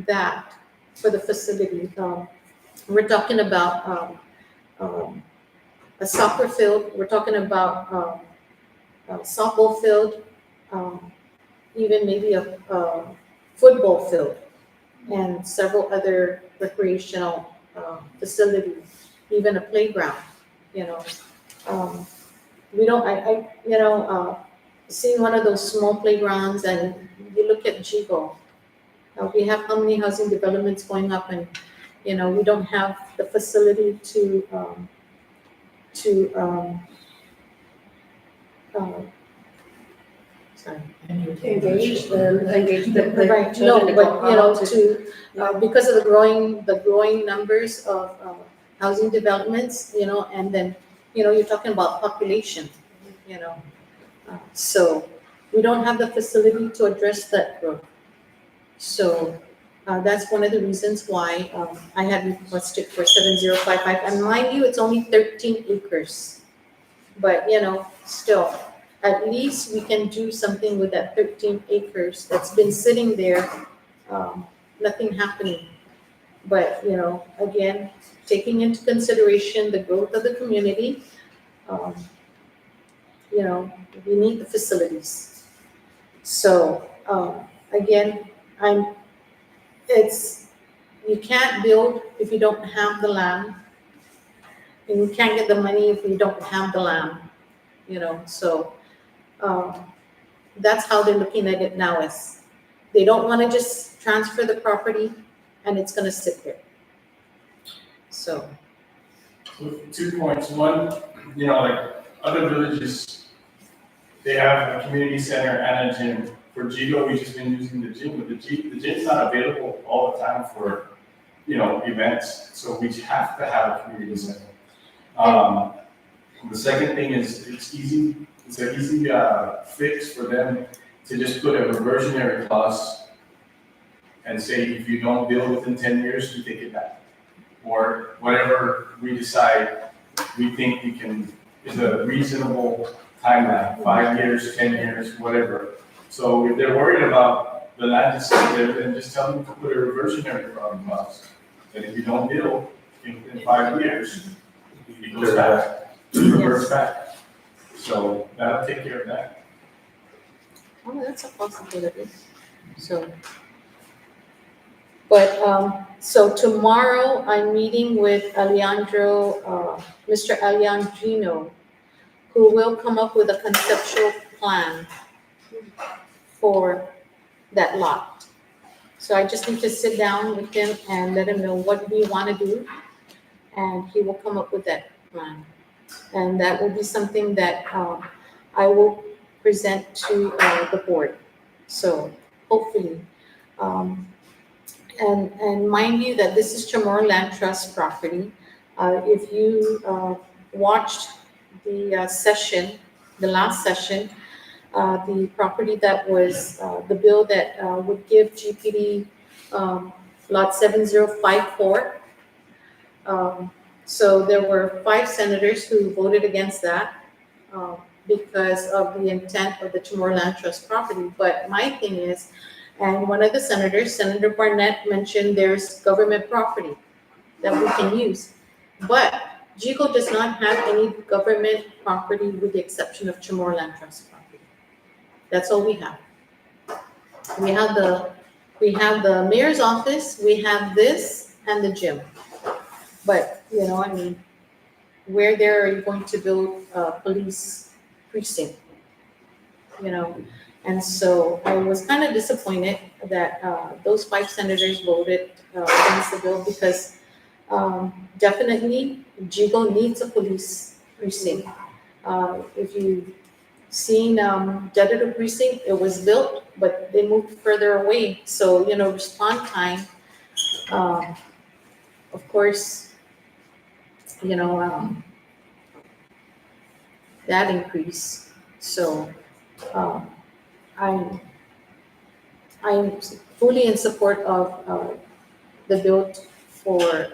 that, for the facility. We're talking about a soccer field, we're talking about a softball field, even maybe a football field, and several other recreational facilities, even a playground, we don't, seeing one of those small playgrounds, and you look at Yigo, we have how many housing developments going up, and, we don't have the facility to sorry. Engage the Right, no, children to go but, out because of the growing numbers of housing developments, and then, you're talking about population, so we don't have the facility to address that growth. So That's one of the reasons why I had requested for 7055. And mind you, it's only 13 acres. But, still, at least we can do something with that 13 acres that's been sitting there, nothing happening. But, again, taking into consideration the growth of the community, um, we need the facilities. So, again, you can't build if you don't have the land, and you can't get the money if you don't have the land, so, that's how they're looking at it now is, they don't want to just transfer the property and it's gonna sit there. So, So 2 points. One, like other villages, they have a community center and a gym. For Jigo, we've just been using the gym, but the gym's not available all the time for, events. So we have to have a community center. The second thing is it's an easy fix for them to just put a reversionary clause and say, if you don't build within 10 years, we take it back. Or whatever we decide, we think is a reasonable timeline, 5 years, 10 years, whatever. So if they're worried about the land is there, then just tell them to put a reversionary clause. That if you don't build in 5 years, it goes back, reverts back. So that'll take care of that. oh, that's a possibility. So, but, so tomorrow I'm meeting with Mr. Alejandrino, who will come up with a conceptual plan for that lot. So I just need to sit down with him and let him know what we want to do, and he will come up with that plan. And that will be something that I will present to the board. So hopefully, and mind you that this is Chamorro Land Trust property. If you watched the session, the last session, the property that was, the bill that would give GPD lot 7054. So there were 5 senators who voted against that because of the intent of the Chamorro Land Trust property. But my thing is, and one of the senators, Senator Barnett, mentioned there's government property that we can use. But Jigo does not have any government property with the exception of Chamorro Land Trust property. That's all we have. We have the mayor's office, we have this, and the gym. But, where there are you going to build a police precinct? And so I was kind of disappointed that those 5 senators voted against the bill because definitely Jigo needs a police precinct. If you've seen Dedito precinct, it was built, but they moved further away. So, response time, of course, that increase. So I'm fully in support of the bill for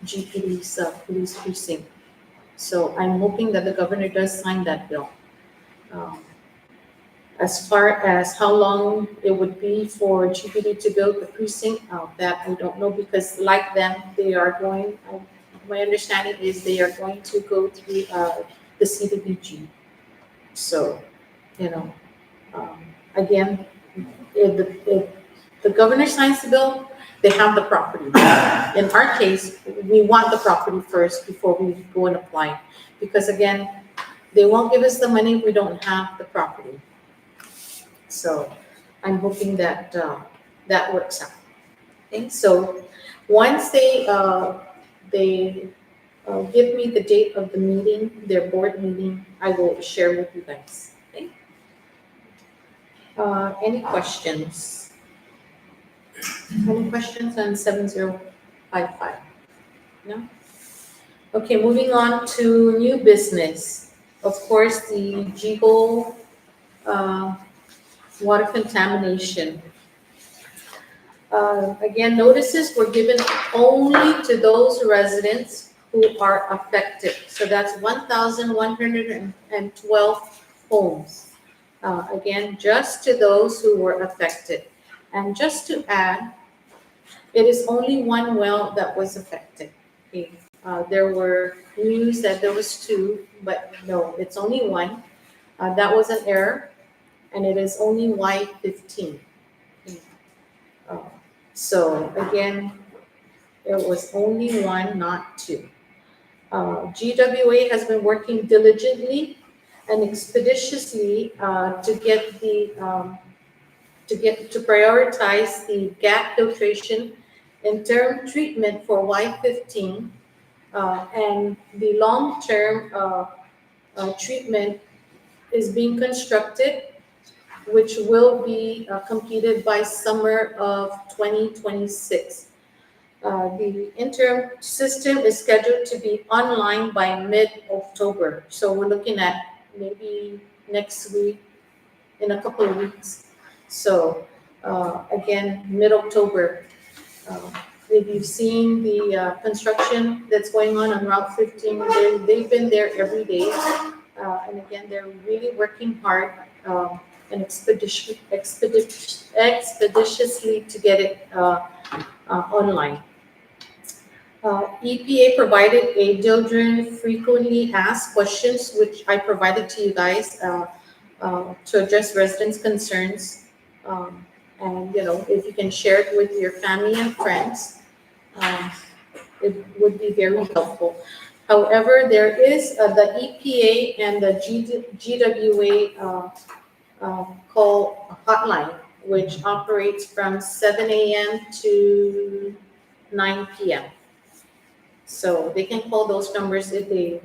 GPD's police precinct. So I'm hoping that the governor does sign that bill. As far as how long it would be for GPD to build the precinct, that I don't know, because like them, they are going, my understanding is they are going to go through the CDBG. So, again, if the governor signs the bill, they have the property. In our case, we want the property first before we go and apply. Because again, they won't give us the money if we don't have the property. So I'm hoping that that works out. Okay, so once they give me the date of the meeting, their board meeting, I will share with you guys. Okay. Any questions? Any questions on 7055? No? Okay, moving on to new business. Of course, the Jigo water contamination. Again, notices were given only to those residents who are affected. So that's 1,112 homes. Again, just to those who were affected. And just to add, it is only one well that was affected. Okay. There were news that there was two, but no, it's only one. That was an error, and it is only Y15. Uh, So again, it was only one, not two. GWA has been working diligently and expeditiously to prioritize the gap filtration interim treatment for Y15, and the long-term treatment is being constructed, which will be completed by summer of 2026. The interim system is scheduled to be online by mid-October. So we're looking at maybe next week, in a couple of weeks. So again, mid-October. Uh, If you've seen the construction that's going on Route 15, they've been there every day. And again, they're really working hard and expeditiously to get it online. EPA provided a children frequently asked questions, which I provided to you guys to address residents' concerns. And if you can share it with your family and friends, um, it would be very helpful. However, there is the EPA and the GWA call hotline, which operates from 7 a.m. to 9 p.m. So they can call those numbers if they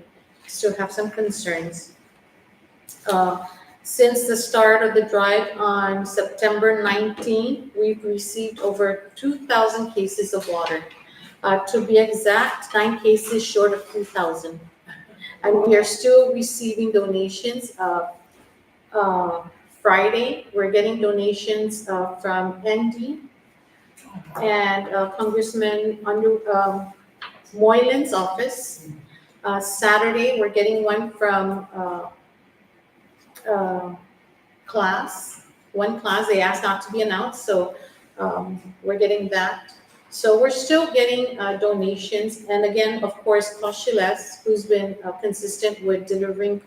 still have some concerns. Since the start of the drive on September 19, we've received over 2,000 cases of water. To be exact, 9 cases short of 2,000. And we are still receiving donations. Friday, we're getting donations from ND and Congressman Moylan's office. Saturday, we're getting one from one class. They asked not to be announced, so we're getting that. So we're still getting donations. And again, of course, Cocheles, who's been consistent with delivering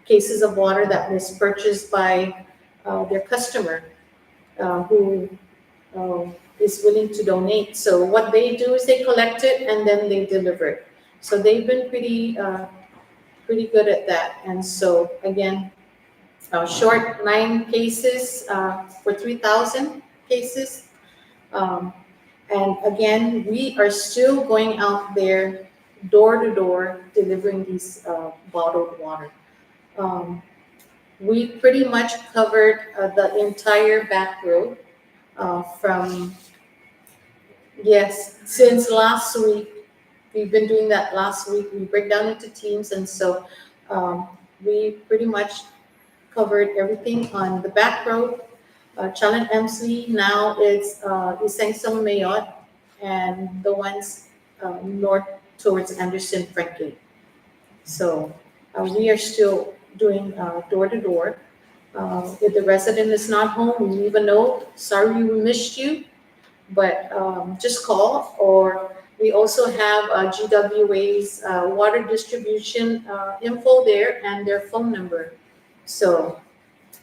cases of water that was purchased by their customer who is willing to donate. So what they do is they collect it and then they deliver it. So they've been pretty good at that. And so again, short 9 cases for 3,000 cases. And again, we are still going out there door to door delivering these bottled water. We pretty much covered the entire back road from, yes, since last week. We've been doing that last week. We break down into teams, and so we pretty much covered everything on the back road. Chalan Emsley, now it's Isang Mayot, and the ones north towards Anderson Franklin. So we are still doing door to door. If the resident is not home, we leave a note. Sorry we missed you, but just call. Or we also have GWA's water distribution info there and their phone number. So,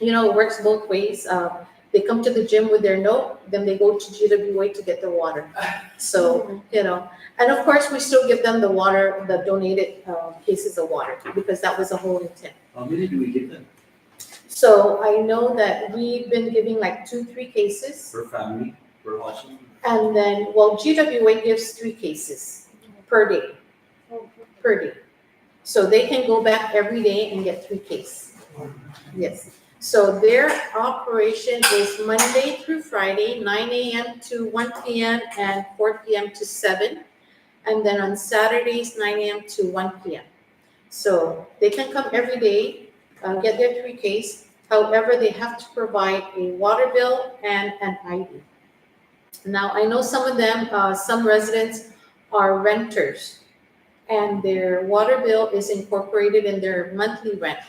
it works both ways. They come to the gym with their note, then they go to GWA to get their water. So, and of course, we still give them the water, the donated cases of water, because that was the whole intent. How many do we give them So I know that we've been giving like 2-3 cases. per family, per household? And then, GWA gives 3 cases per day. Per day. So they can go back every day and get 3 cases. Yes. So their operation is Monday through Friday, 9 a.m. to 1 p.m. and 4 p.m. to 7. And then on Saturdays, 9 a.m. to 1 p.m. So they can come every day, get their 3 cases. However, they have to provide a water bill and an ID. Now, I know some of them, some residents are renters, and their water bill is incorporated in their monthly rent.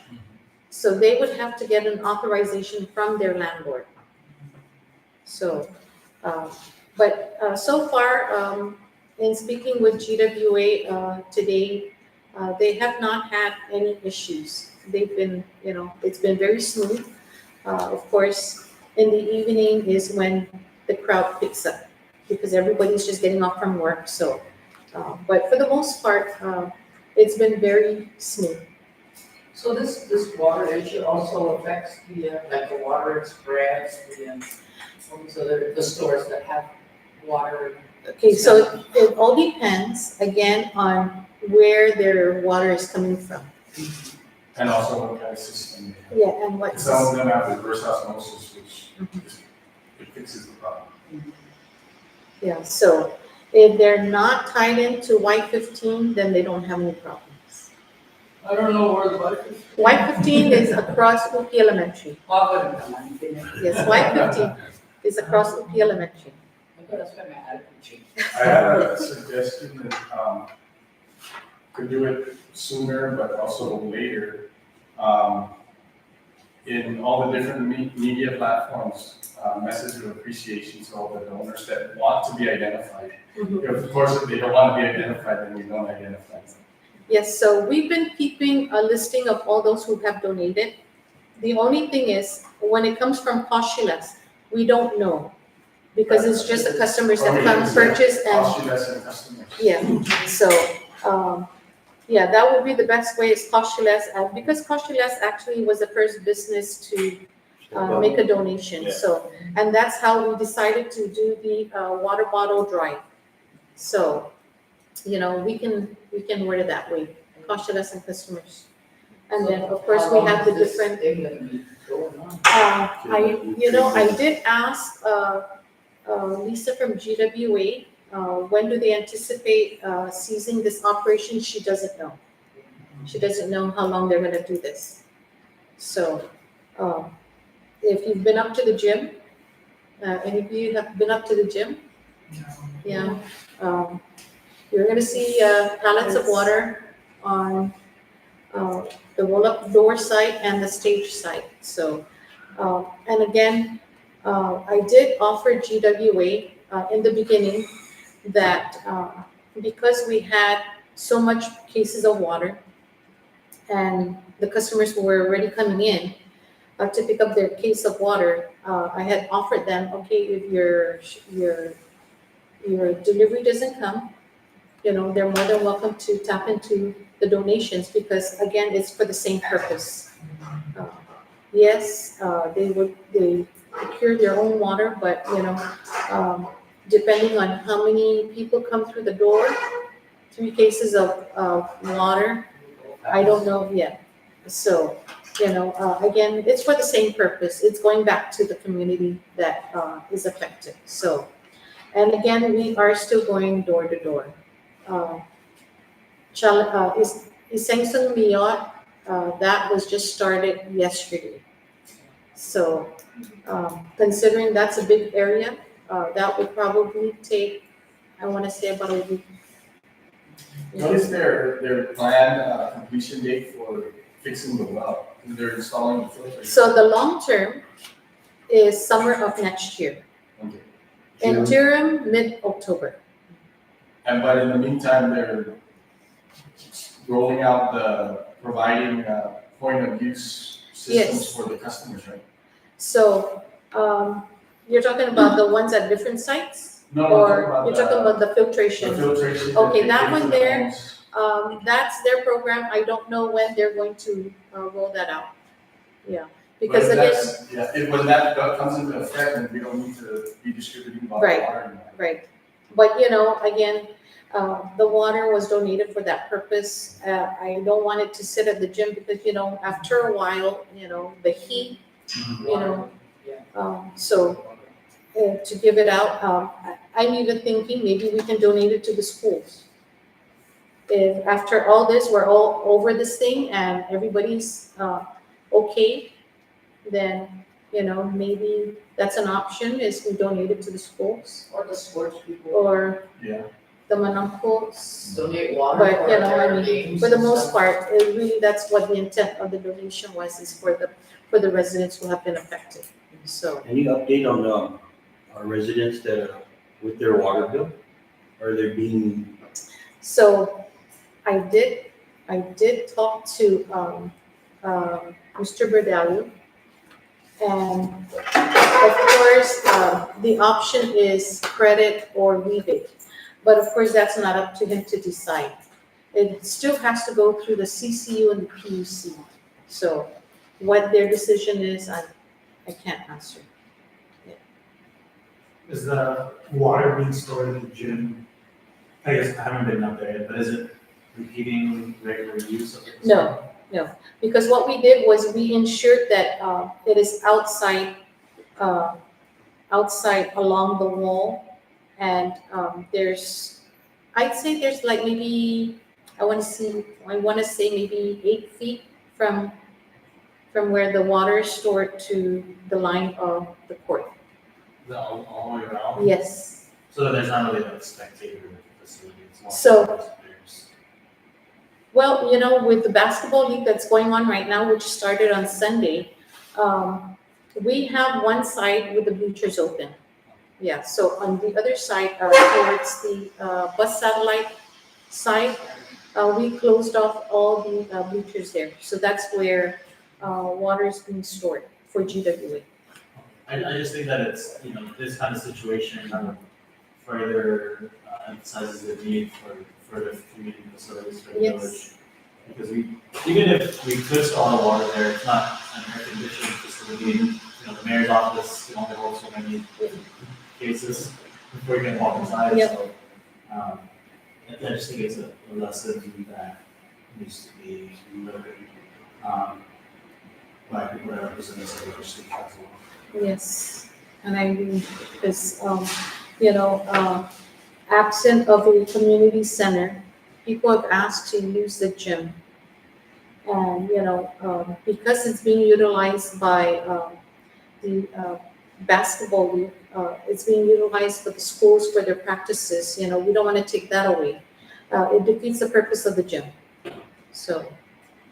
So they would have to get an authorization from their landlord. So, so far, in speaking with GWA today, they have not had any issues. They've been, it's been very smooth. Of course, in the evening is when the crowd picks up because everybody's just getting off from work. So, but for the most part, it's been very smooth. So this water issue also affects like the Water Express, all these other, the stores that have water. Okay, so it all depends again on where their water is coming from. And also what kind of system they have. Yeah, and what. Some of them have reverse osmosis, which it fixes the problem. Yeah, so if they're not tied into Y15, then they don't have any problems. I don't know where the water is. Y15 is across Upi Elementary. Yes, Y15 is across Upi Elementary. That's why my attitude changed. I have a suggestion that, could do it sooner, but also later. In all the different media platforms, message of appreciation to all the donors that want to be identified. Of course, if they don't want to be identified, then we don't identify them. Yes, so we've been keeping a listing of all those who have donated. The only thing is, when it comes from Costulas, we don't know, because it's just the customers that come purchase and, Costulas and customers. yeah, so, yeah, that would be the best way is Costulas, because Costulas actually was the first business to make a donation, Yeah. so, and that's how we decided to do the water bottle drive. So, we can word it that way, Costulas and customers. And then, of course, we have the different, Thing gonna be going on. I did ask, Lisa from GWA, when do they anticipate, ceasing this operation? She doesn't know. She doesn't know how long they're gonna do this. So, if you've been up to the gym, any of you have been up to the gym? Yeah, you're gonna see, pallets of water on, the roll-up door site and the stage site. So, and again, I did offer GWA in the beginning that because we had so much cases of water and the customers were already coming in to pick up their case of water, I had offered them, okay, if your delivery doesn't come, they're more than welcome to tap into the donations because again, it's for the same purpose. Yes, they procure their own water, but depending on how many people come through the door, 3 cases of water, I don't know yet. So, again, it's for the same purpose. It's going back to the community that is affected. So, and again, we are still going door to door. Isangsung Miyot, that was just started yesterday. So, considering that's a big area, that would probably take, I want to say about a week. What is their planned completion date for fixing the well? They're installing the filter. So the long term is summer of next year. Okay. Interim, mid-October. But in the meantime, they're rolling out providing point of use systems Yes. for the customers, right? So, you're talking about the ones at different sites? No, Or you're talking about the filtration? the filtration. Okay, they that give one to the there, homes. That's their program. I don't know when they're going to roll that out. Yeah, But because if again, that's- yeah, when that comes into effect, then we don't need to be distributing bottled Right. water anymore. right. But, again, the water was donated for that purpose. I don't want it to sit at the gym because, after a while, the heat, so to give it out, I'm even thinking maybe we can donate it to the schools. If after all this, we're all over this thing and everybody's okay, then maybe that's an option, is we donate it to the schools Or the sports people or Yeah. the Manampos. donate water But, for I their mean, games for the and most stuff. part, it really, that's what the intent of the donation was, is for the residents who have been affected. So, Any update on, our residents that are with their water bill? Are they being, so I did talk to, Mr. Berdali. And of course, the option is credit or rebate. But of course, that's not up to him to decide. It still has to go through the CCU and the PUC. So what their decision is, I can't answer. Is the water being stored in the gym? I guess I haven't been up there yet, but is it repeating regular use of it? No. Because what we did was we ensured that it is outside, outside along the wall. And I'd say there's like maybe, I want to say maybe 8 feet from where the water is stored to the line of the court. All the way around? Yes. So there's not really like spectator facility, it's more. So- for players. Well, with the basketball league that's going on right now, which started on Sunday, we have one side with the bleachers open. Yeah, so on the other side, towards the bus satellite side, we closed off all the bleachers there. So that's where water is being stored for GWA. I just think that it's, this kind of situation further emphasizes the need for the community facilities for the Yes. village. Because even if we could store the water there, it's not an air conditioned facility. The mayor's office can only hold so many cases before you can walk inside, Yep. so, I just think it's a lesson that needs to be learned, by people that represent us at the city council. Yes, and I agree, because, absent of a community center, people have asked to use the gym. And, because it's being utilized by the basketball league, it's being utilized for the schools for their practices, we don't want to take that away. It defeats the purpose of the gym. So,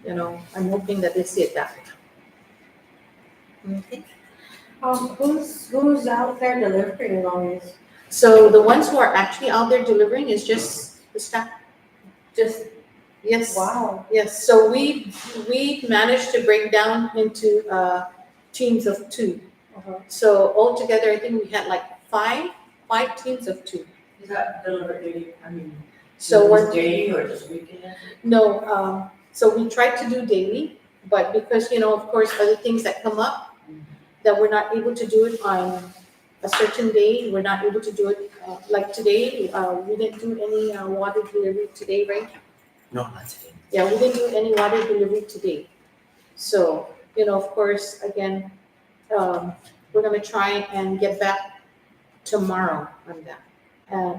I'm hoping that they see it that way. Okay. Who's out there delivering all this? So the ones who are actually out there delivering is just the staff. Just, Yes. wow. Yes, so we managed to break down into teams of 2. Uh-huh. So altogether, I think we had like five teams of 2. Is that delivery, So we're daily or just weekend? No, so we tried to do daily, but because, of course, other things that come up, that we're not able to do it on a certain day, we're not able to do it, like today, we didn't do any water delivery today, right? No, not today. Yeah, we didn't do any water delivery today. So, of course, again, we're gonna try and get back tomorrow on that.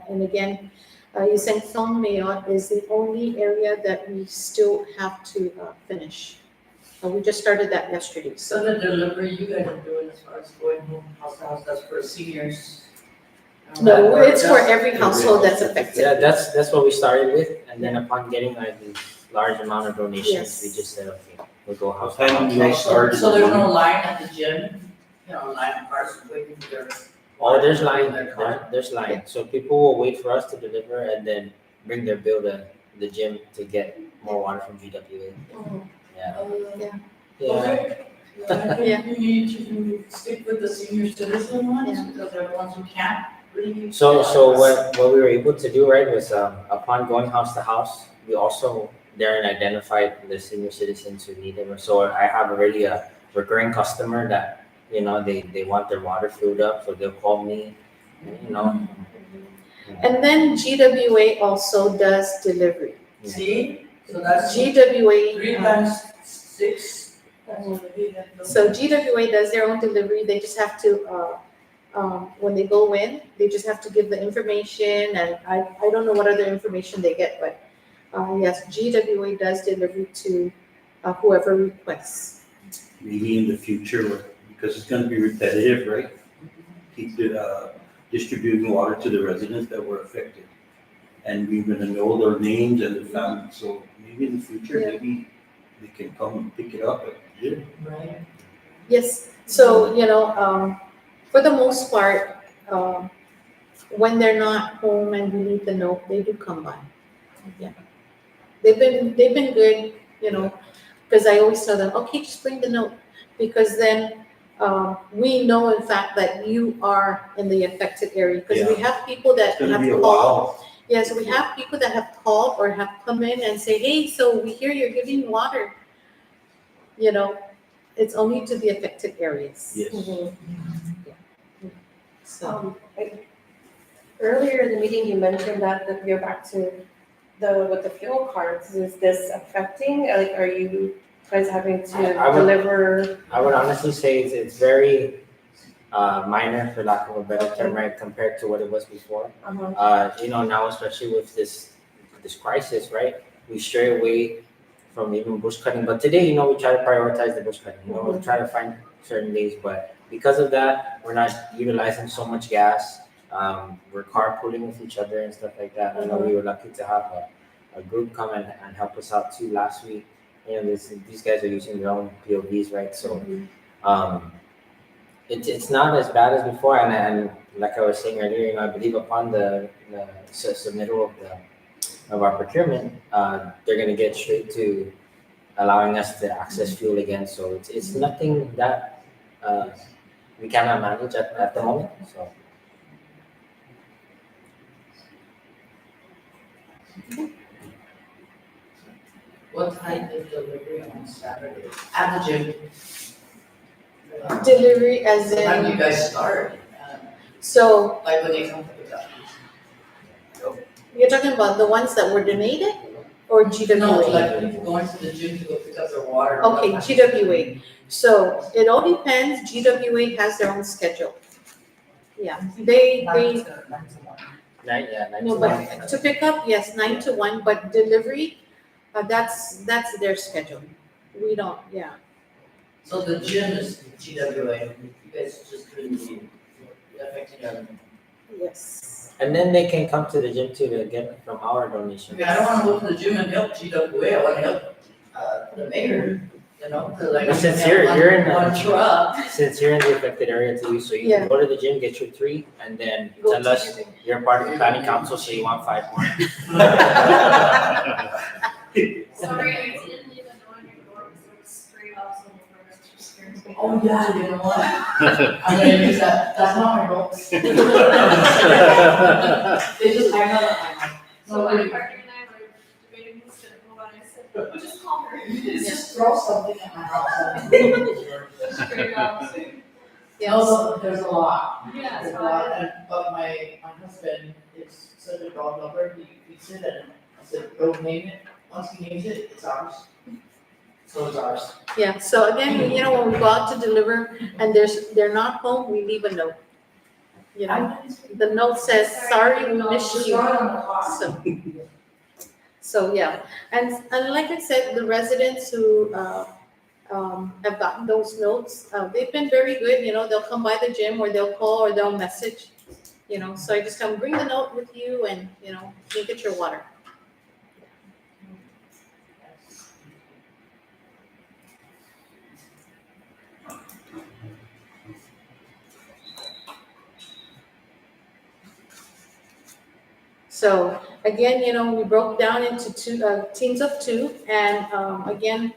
And again, Yuseng Mayor is the only area that we still have to finish. We just started that yesterday, So so. the delivery you guys are doing as far as going home house to house, that's for seniors? No, it's for every Yeah, household that's affected. Yeah, that's what we started with, and then upon getting like this large amount of donations, Yes. we just said, okay, we'll go house What to time house. do you start? So there's no line at the gym, line of cars waiting for their. Oh, there's line, their car. there's line, so people will wait for us to deliver and then bring their bill to the gym to get more water from GWA. Yeah. Yeah. Okay. I Yeah. think we need to stick with the senior citizen ones, Yeah. because they're the ones who can't really. So what we were able to do, right, was upon going house to house, we also there identified the senior citizens who need it. So I have already a recurring customer that, they want their water filled up, so they'll call me, And then GWA also does delivery. See, so that's GWA. 3 times 6. That's what we have to- So GWA does their own delivery, they just have to, when they go in, they just have to give the information, and I don't know what other information they get, but, yes, GWA does delivery to whoever requests. Maybe in the future, because it's gonna be repetitive, right? Keep distributing water to the residents that were affected. And we're gonna know their names and their families, so maybe in the future, Yeah. maybe they can come and pick it up at the gym. Right. Yes, so, for the most part, when they're not home and we leave the note, they do come by. Yeah. They've been good, because I always tell them, okay, just bring the note. Because then, we know in fact that you are in the affected area. Because we have people that It's gonna have be a called. while. Yes, we have people that have called or have come in and say, hey, so we hear you're giving water. It's only to the affected areas. Yes. So, Earlier in the meeting, you mentioned that you're back to with the fuel cards. Is this affecting, like, are you guys having to I would- deliver? I would honestly say it's very minor, for lack of a better term, right, compared to what it was before. Now especially with this crisis, right, we stray away from even bush cutting. But today, we try to prioritize the bush cutting. We try to find certain days, but because of that, we're not utilizing so much gas. We're carpooling with each other and stuff like that. We were lucky to have a group come and help us out too last week. These guys are using their own POVs, right? So it's not as bad as before. And like I was saying earlier, I believe upon the submittal of our procurement, they're going to get straight to allowing us to access fuel again. So it's nothing that we cannot manage at the moment. So. What time is delivery on Saturday? At the gym. delivery as What time do you in, guys start? so Like when they come to pick up? you're talking about the ones that were donated or No, GWA? like people going to the gym to go pick up their water. Okay, GWA. So it all depends. GWA has their own schedule. Yeah, they, no, but to pick up, yes, 9 to 1, but delivery, that's their schedule. We don't, yeah. So the gym is GWA, you guys just couldn't be affected them. Yes. And then they can come to the gym too to get from our I donation. mean, I don't wanna go to the gym and help GWA, I wanna help, the mayor, cause like. But since you're in One the- truck. Since you're in the affected area too, so you Yeah. can go to the gym, get your 3, and then Go tell to us you're part of the planning council, so you want 5 more. Sorry, I didn't leave a note on your door because it was straight up, so the rest just scared me. Oh, yeah, you know what? I'm gonna use that, that's not my notes. They just hang out. So my partner and I were debating who's gonna go, and I said, just call her. It's Just throw something at my house. just straight up. No, there's a lot. Yeah, There's a so lot, I, and, but my husband is such a dog lover, he feeds it, and I said, don't name it, once he names it, it's ours. So it's ours. Yeah, so again, when we go out to deliver and they're not home, we leave a note. The note says, sorry, we missed you. So yeah, and like I said, the residents who have gotten those notes, they've been very good. They'll come by the gym or they'll call or they'll message. So I just tell them, bring the note with you and you get your water. So again, we broke down into teams of 2, and again,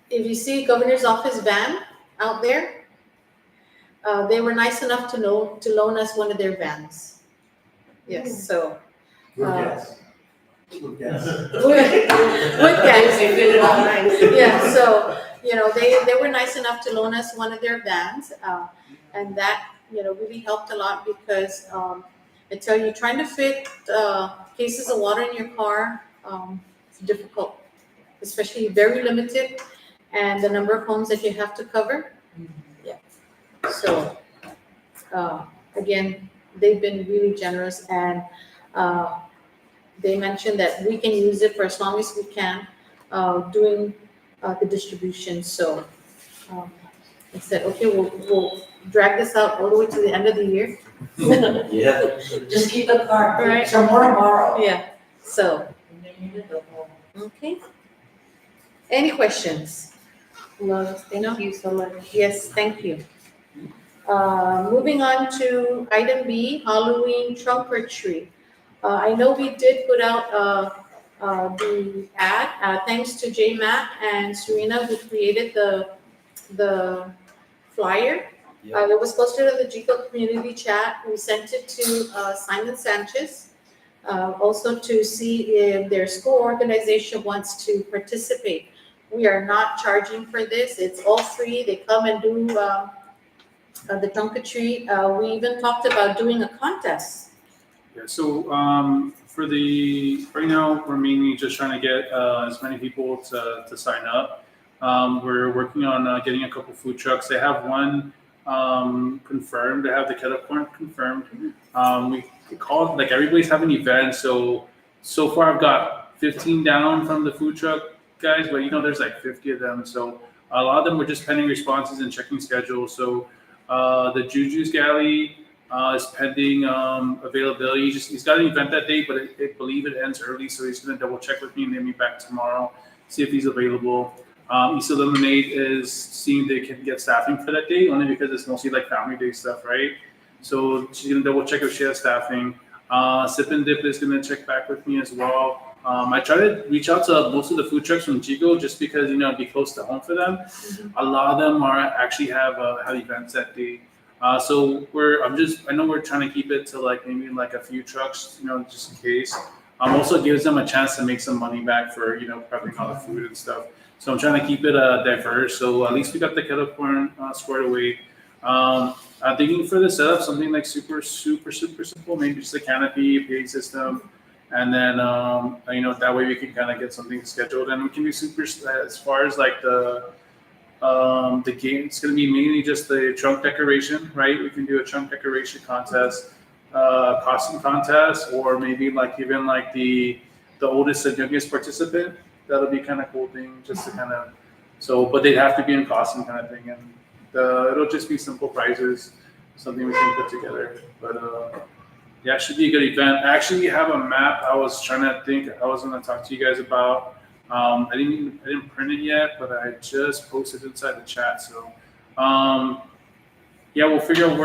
if you see governor's office van out there, they were nice enough to loan us one of their vans. Yes, so. Good guess. Good guess. Good guys. They fit it out nice. Yeah, so, they were nice enough to loan us one of their vans, and that, really helped a lot because, I tell you, trying to fit, cases of water in your car, it's difficult, especially very limited, and the number of homes that you have to cover. Yeah. So, again, they've been really generous, and, they mentioned that we can use it for as long as we can, doing the distribution. So I said, okay, we'll drag this out all the way to the end of the year. Yeah. Just keep the car, Right. some more tomorrow. Yeah, so, And then you did the whole. okay. Any questions? No, thank you so much. Yes, thank you. Moving on to item B, Halloween trunk or treat. I know we did put out the ad, thanks to J Matt and Serena who created the flyer. It was posted on the Jico community chat. We sent it to Simon Sanchez, also to see if their school organization wants to participate. We are not charging for this. It's all free. They come and do the trunk or treat. We even talked about doing a contest. Yeah, so for right now, we're mainly just trying to get as many people to sign up. We're working on getting a couple food trucks. They have one confirmed. They have the kettle corn confirmed. We called, like everybody's having events. So far I've got 15 down from the food truck guys, but there's like 50 of them. So a lot of them were just pending responses and checking schedules. So the Juju's Galley is pending availability. He's got an event that day, but I believe it ends early, so he's going to double check with me and then me back tomorrow, see if he's available. Issa Lemonade is seeing they can get staffing for that day, only because it's mostly like family day stuff, right? So she's going to double check if she has staffing. Sip and Dip is going to check back with me as well. I try to reach out to most of the food trucks from Jigo just because it'd be close to home for them. Mm-hmm. A lot of them are actually have events that day. So I know we're trying to keep it to like maybe like a few trucks, just in case. Also gives them a chance to make some money back for prepping all the food and stuff. So I'm trying to keep it diverse. So at least we got the kettle corn squared away. I'm thinking for the setup something like super simple, maybe just a canopy, PA system, and then that way we can kind of get something scheduled, and we can be super as far as like the game. It's going to be mainly just the trunk decoration, right? We can do a trunk decoration contest, costume contest, or maybe like even like the oldest and youngest participant. That'll be kind of cool thing, just to kind of but they'd have to be in costume kind of thing, and it'll just be simple prizes, something we can put together. But yeah, it should be a good event. I actually have a map. I was trying to think. I was going to talk to you guys about. I didn't print it yet, but I just posted inside the chat. So, yeah, we'll figure out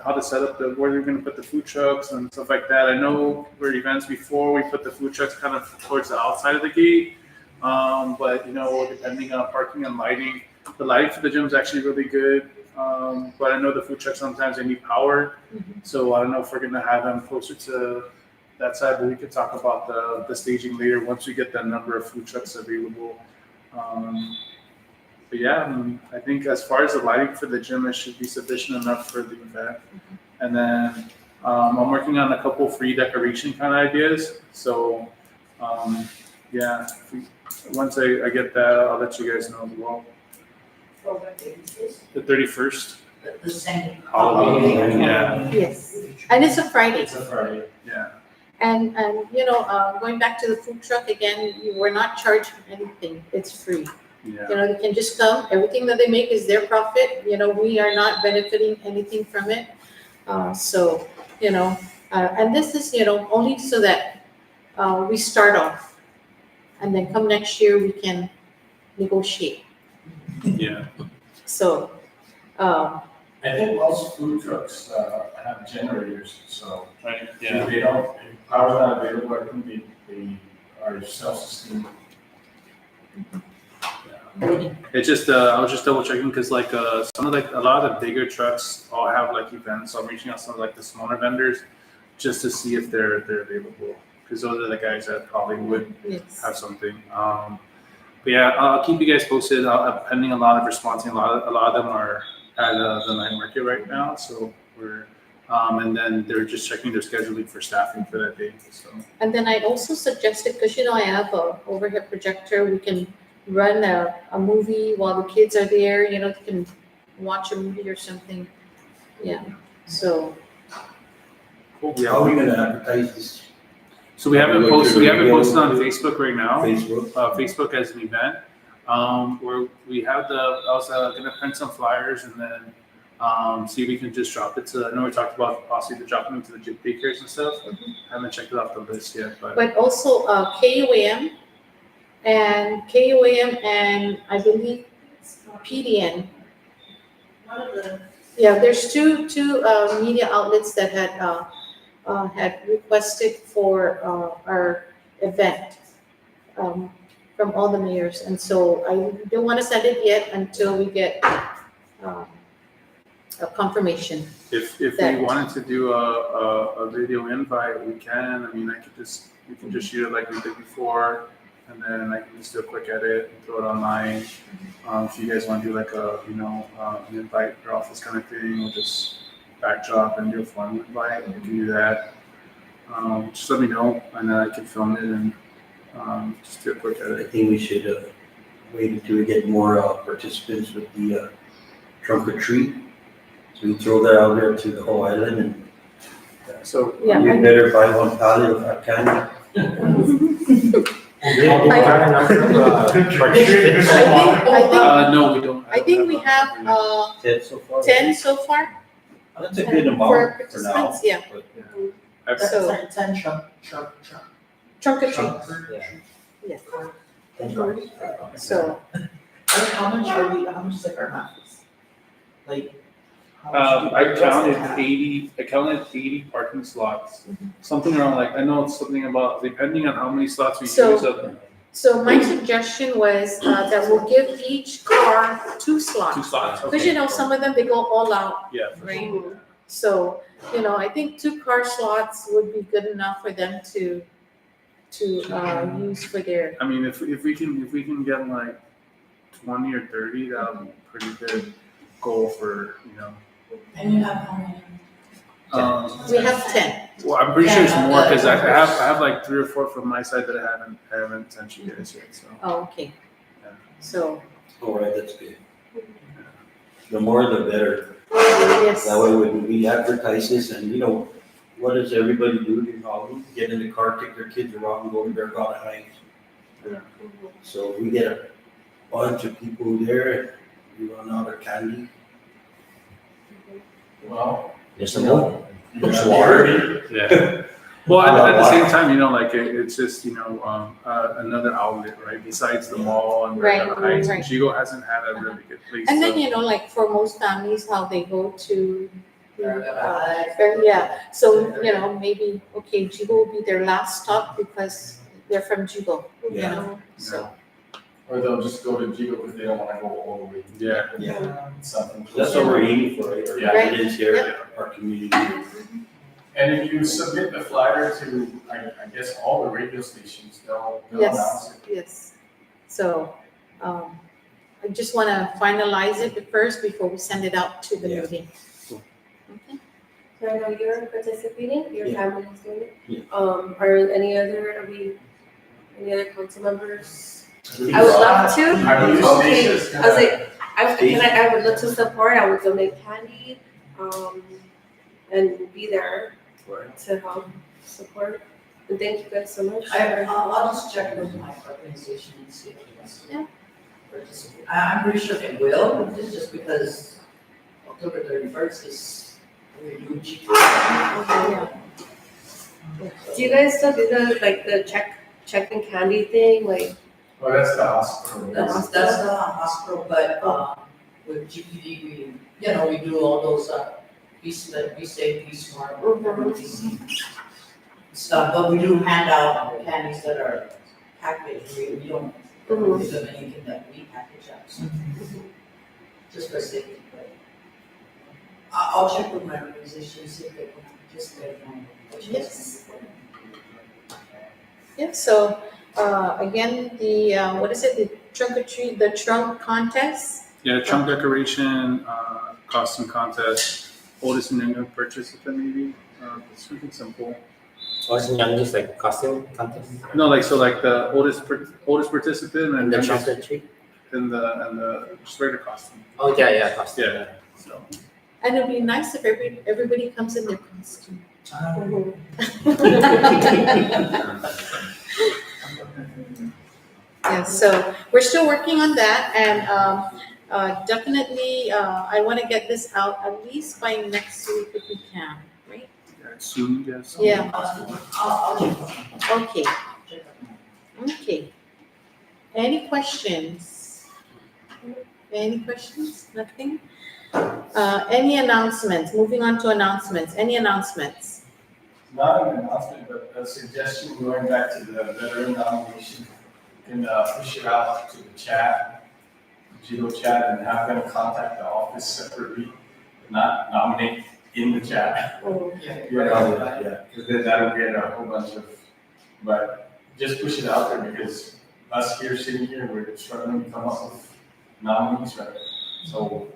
how to set up where we're going to put the food trucks and stuff like that. I know for events before we put the food trucks kind of towards the outside of the gate, but depending on parking and lighting, the lighting for the gym is actually really good. But I know the food trucks sometimes they need power, so I don't know if we're going to have them closer to that side, but we could talk about the staging later once we get the number of food trucks available. But yeah, I think as far as the lighting for the gym, it should be sufficient enough for the event. And then I'm working on a couple free decoration kind of ideas. So yeah, once I get that, I'll let you guys know as well. What day is this? The 31st. The same. Halloween. Yeah. Yes, and it's a Friday. It's a Friday. Yeah. And going back to the food truck again, we're not charging anything. It's free. Yeah. They can just come. Everything that they make is their profit. We are not benefiting anything from it. And this is only so that we start off, and then come next year we can negotiate. Yeah. So. I think most food trucks have generators, so Right. if Yeah. they don't, if power's not available, I think they are self-sustaining. It's just I was just double checking because like some of a lot of the bigger trucks all have like events. So I'm reaching out to some of like the smaller vendors just to see if they're available, because those are the guys that probably would Yes. have something. But yeah, I'll keep you guys posted. Pending a lot of response. A lot of them are at the night market right now, so we're and then they're just checking their scheduling for staffing for that day. So And then I also suggested, because I have a overhead projector, we can run a movie while the kids are there. They can watch a movie or something. Yeah. So. cool. How are we gonna advertise this? So we haven't Like posted. We haven't radio, posted on Facebook right now. Facebook? Facebook as an event. Where we have I was gonna print some flyers and then see if we can just drop it to. I know we talked about possibly dropping them to the daycares and stuff. I haven't checked it off the list yet, But also KUAM and I believe PDN. One of the, Yeah, there's two media outlets that had requested for our event from all the mayors, and so I don't want to send it yet until we get a confirmation. if we That- wanted to do a video invite, we can. I mean, we can just shoot it like we did before, and then I can just do a quick edit and throw it online. If you guys want to do like an invite for office kind of thing, we'll just backdrop and do a formal invite. We can do that. Just let me know, and then I can film it and just do a quick I edit. think we should wait until we get more participants with the trunk or treat. So we throw that out there to the whole island, and So Yeah, you I- better buy one pallet of that candy. Do you have a number of participants? no, we don't. I think we have 10 so far. 10 so far That's a good for amount for now. participants. Yeah, But I've- So- 10 trunk. trunk or treat. Yeah. Yeah. So How much is like our raffles? Like, how much? I counted 80 parking slots. Something around like, I know it's something about, depending on how many slots we So- use of So my suggestion was that we'll give each car 2 2 slots. slots. Because some of them, they go all out, Yeah. right? So, I think 2 car slots would be good enough for them to use for their, I mean, if we can get like 20 or 30, that would be a pretty good goal for, And you have how many? we have 10. Well, I'm pretty sure it's more because I have like 3 or 4 from my side that I haven't sent you guys yet. So Oh, okay. Yeah. So, all right, that's good. The more the better. yes. That way when we advertise this and, what does everybody do in Hollywood? Get in the car, take their kids around, and go to their God Heights. So we get a bunch of people there, we run out of candy. Well, There's some more. there's water. yeah. Well, at the same time, like it's just another outlet, right? Besides the mall and Right, Heights, right. Jigo hasn't had a really good place. And then, to- like for most families, how they go to, Heights. yeah, so, maybe, okay, Jigo will be their last stop because they're from Jigo, Yeah. so. Or they'll just go to Jigo because they don't want to go all the way. Yeah. Yeah. Something. That's what we're aiming for, right? Our Yeah. residents here, our community. And if you submit the flyer to, I guess, all the radio stations, they'll Yes. announce it. Yes, so, I just wanna finalize it first before we send it out to the Yeah. meeting. Okay. So I know you're participating, your Yeah. family's doing it. Yeah. Are any other council members? I would love to. I believe Okay, Stacey's I was gonna- like, I would love to support, I would donate candy, and be there to help support. And thank you guys so much. I'll just check with my organization and see if it wants Yeah. to participate. I'm pretty sure it will, it's just because October 31st is we're doing G2. Do you guys still do the check and candy thing, like? Well, that's the hospital. That's the hospital, but with GPD, we do all those, be safe, be smart, everything. Stuff, but we do hand out candies that are packaged, we don't give them anything that we package up, so. Just for safety, but. I'll check with my organization, see if they can participate on what you Yes. Yeah, so, again, the, what is it, the trunk or treat, the trunk contest? Yeah, trunk decoration, costume contest, oldest and youngest participant maybe. It's something simple. Wasn't young just like costume contest? No, like the oldest participant and The the trunk or treat? and the just regular costume. Oh, yeah, costume. Yeah. So And it'd be nice if everybody comes in their costume. Yeah, Yeah, so we're still working on that, and definitely, I want to get this out at least by next week if we can, right? Soon, yes. Yeah. I'll check. Okay. Okay. Any questions? Any questions? Nothing? Any announcements? Moving on to announcements. Any announcements? Not an announcement, but a suggestion going back to the veteran nomination. You can push it out to the chat, Jigo chat, and have them contact the office separately, not nominate in the chat. Yeah. Yeah. Because then that'll get a whole bunch of, but just push it out there because us here, sitting here, we're struggling to come up with nominees, right? So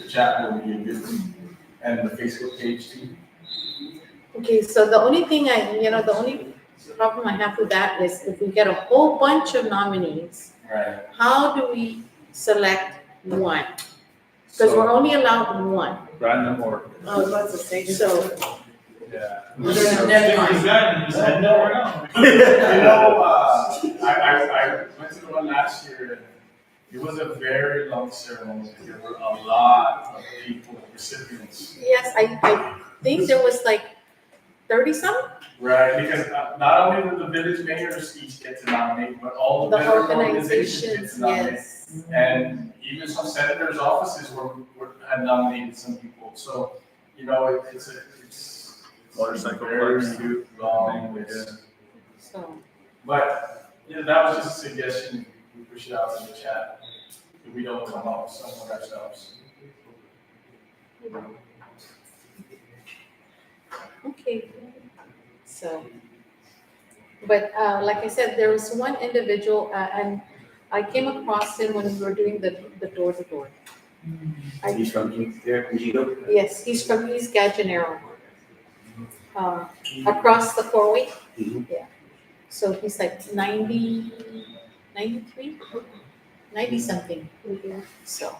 the chat will be a good thing, and the Facebook page too. Okay, so the only thing the only problem I have with that is if we get a whole bunch of nominees, Right. how do we select one? Because we're So, only allowed one. random or, I was about to say, So, yeah. There's a deadline. You said no or no. I went to the one last year, and it was a very long ceremony. There were a lot of people, recipients. yes, I think there was like 30 some? Right, because not only do the village mayors each get to nominate, but all the The veteran organizations get organizations, to nominate. yes. And even some senators' offices had nominated some people, so, it's Motorcycle very parks too. long Yeah. list. So, But, that was just a suggestion, we push it out in the chat, if we don't come up with someone ourselves. okay. So, but like I said, there was one individual, and I came across him when we were doing the door-to-door. He's from here, Jigo. Yes, he's from East Gajanero. Across the four-way. Mhm. Yeah. So he's like 90, 93, 90 something. So,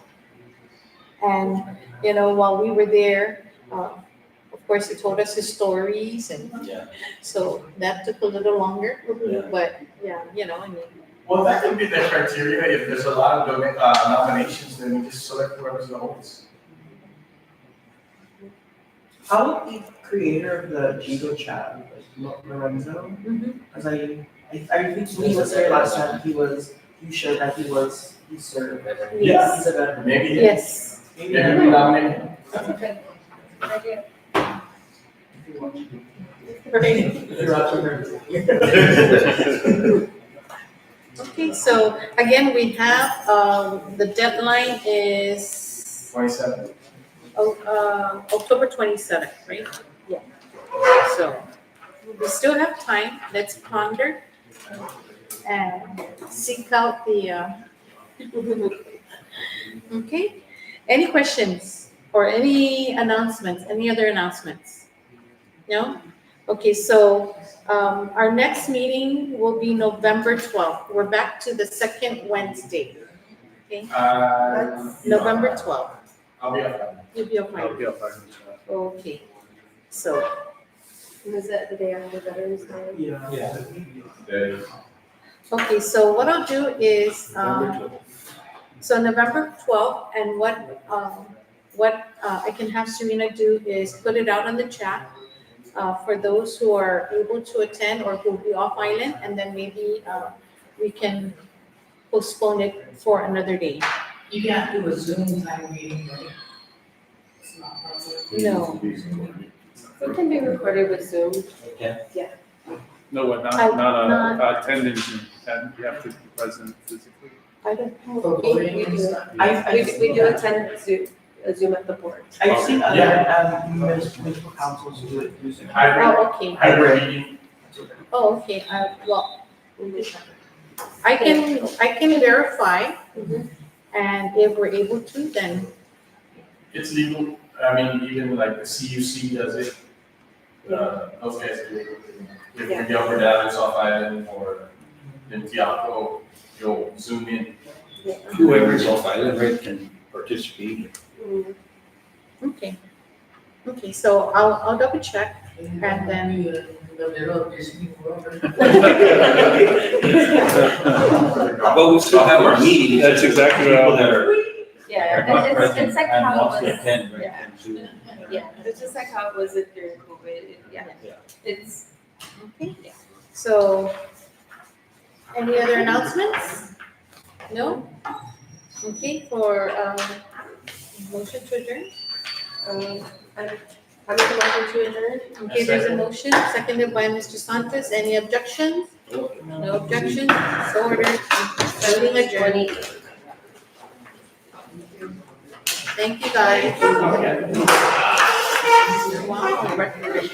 and while we were there, of course, he told us his stories, and Yeah. so that took a little longer. Yeah. But yeah, I mean, Well, that could be the criteria, if there's a lot of nominations, then we just select whoever's the oldest. How would the creator of the Jigo chat, Lorenzo, as I think when he was there last time, you shared that he served. yes, He's a veteran. Maybe, yes. Maybe maybe we nominate him. that's a good idea. if you want to. Right. If you're out there. Okay, so again, we have the deadline is 27. October 27th, right? Yeah. So we still have time. Let's ponder and seek out the. Okay. Any questions or any announcements? Any other announcements? No. Okay. So our next meeting will be November 12th. We're back to the second Wednesday. Okay. November 12th. I'll be up. You'll be okay. I'll be up by Okay, so, Was that the day after Veterans Day? Yeah. okay, so what I'll do is, so November 12th, and what I can have Serena do is put it out on the chat for those who are able to attend or who will be off island, and then maybe we can postpone it for another day. You can't do a Zoom type meeting, right? It's not possible. No. It can be recorded with Zoom. No, but I- not attending Zoom, and you have to be present physically. I don't know. For voting and stuff. We do attend a Zoom at the board. I've seen other municipal councils do it using. Hybrid, Oh, okay. hybrid meeting. Oh, okay, well, I can verify, and if we're able to, then, It's legal, I mean, even like the CUC does it. Those guys do it. If Yeah. the Upper Dallas off island or in Tiaco, you'll zoom in. Whoever's off island, right, can participate. okay. Okay, so I'll double check, and then, The middle of Disney World. But we still have our meetings. That's exactly what I People was- that are Yeah, not it's present like and how it wants to was, attend, right, yeah. can Zoom. Yeah, it's just like how it was during COVID, yeah. Yeah. It's, Okay, so, any other announcements? No? Okay, for, motion to adjourn? I make a motion to adjourn. Okay, there's a motion, seconded by Mr. Santos. Any objections? No objections, so ordered. Meeting adjourned. Thank you, guys. Wow, record.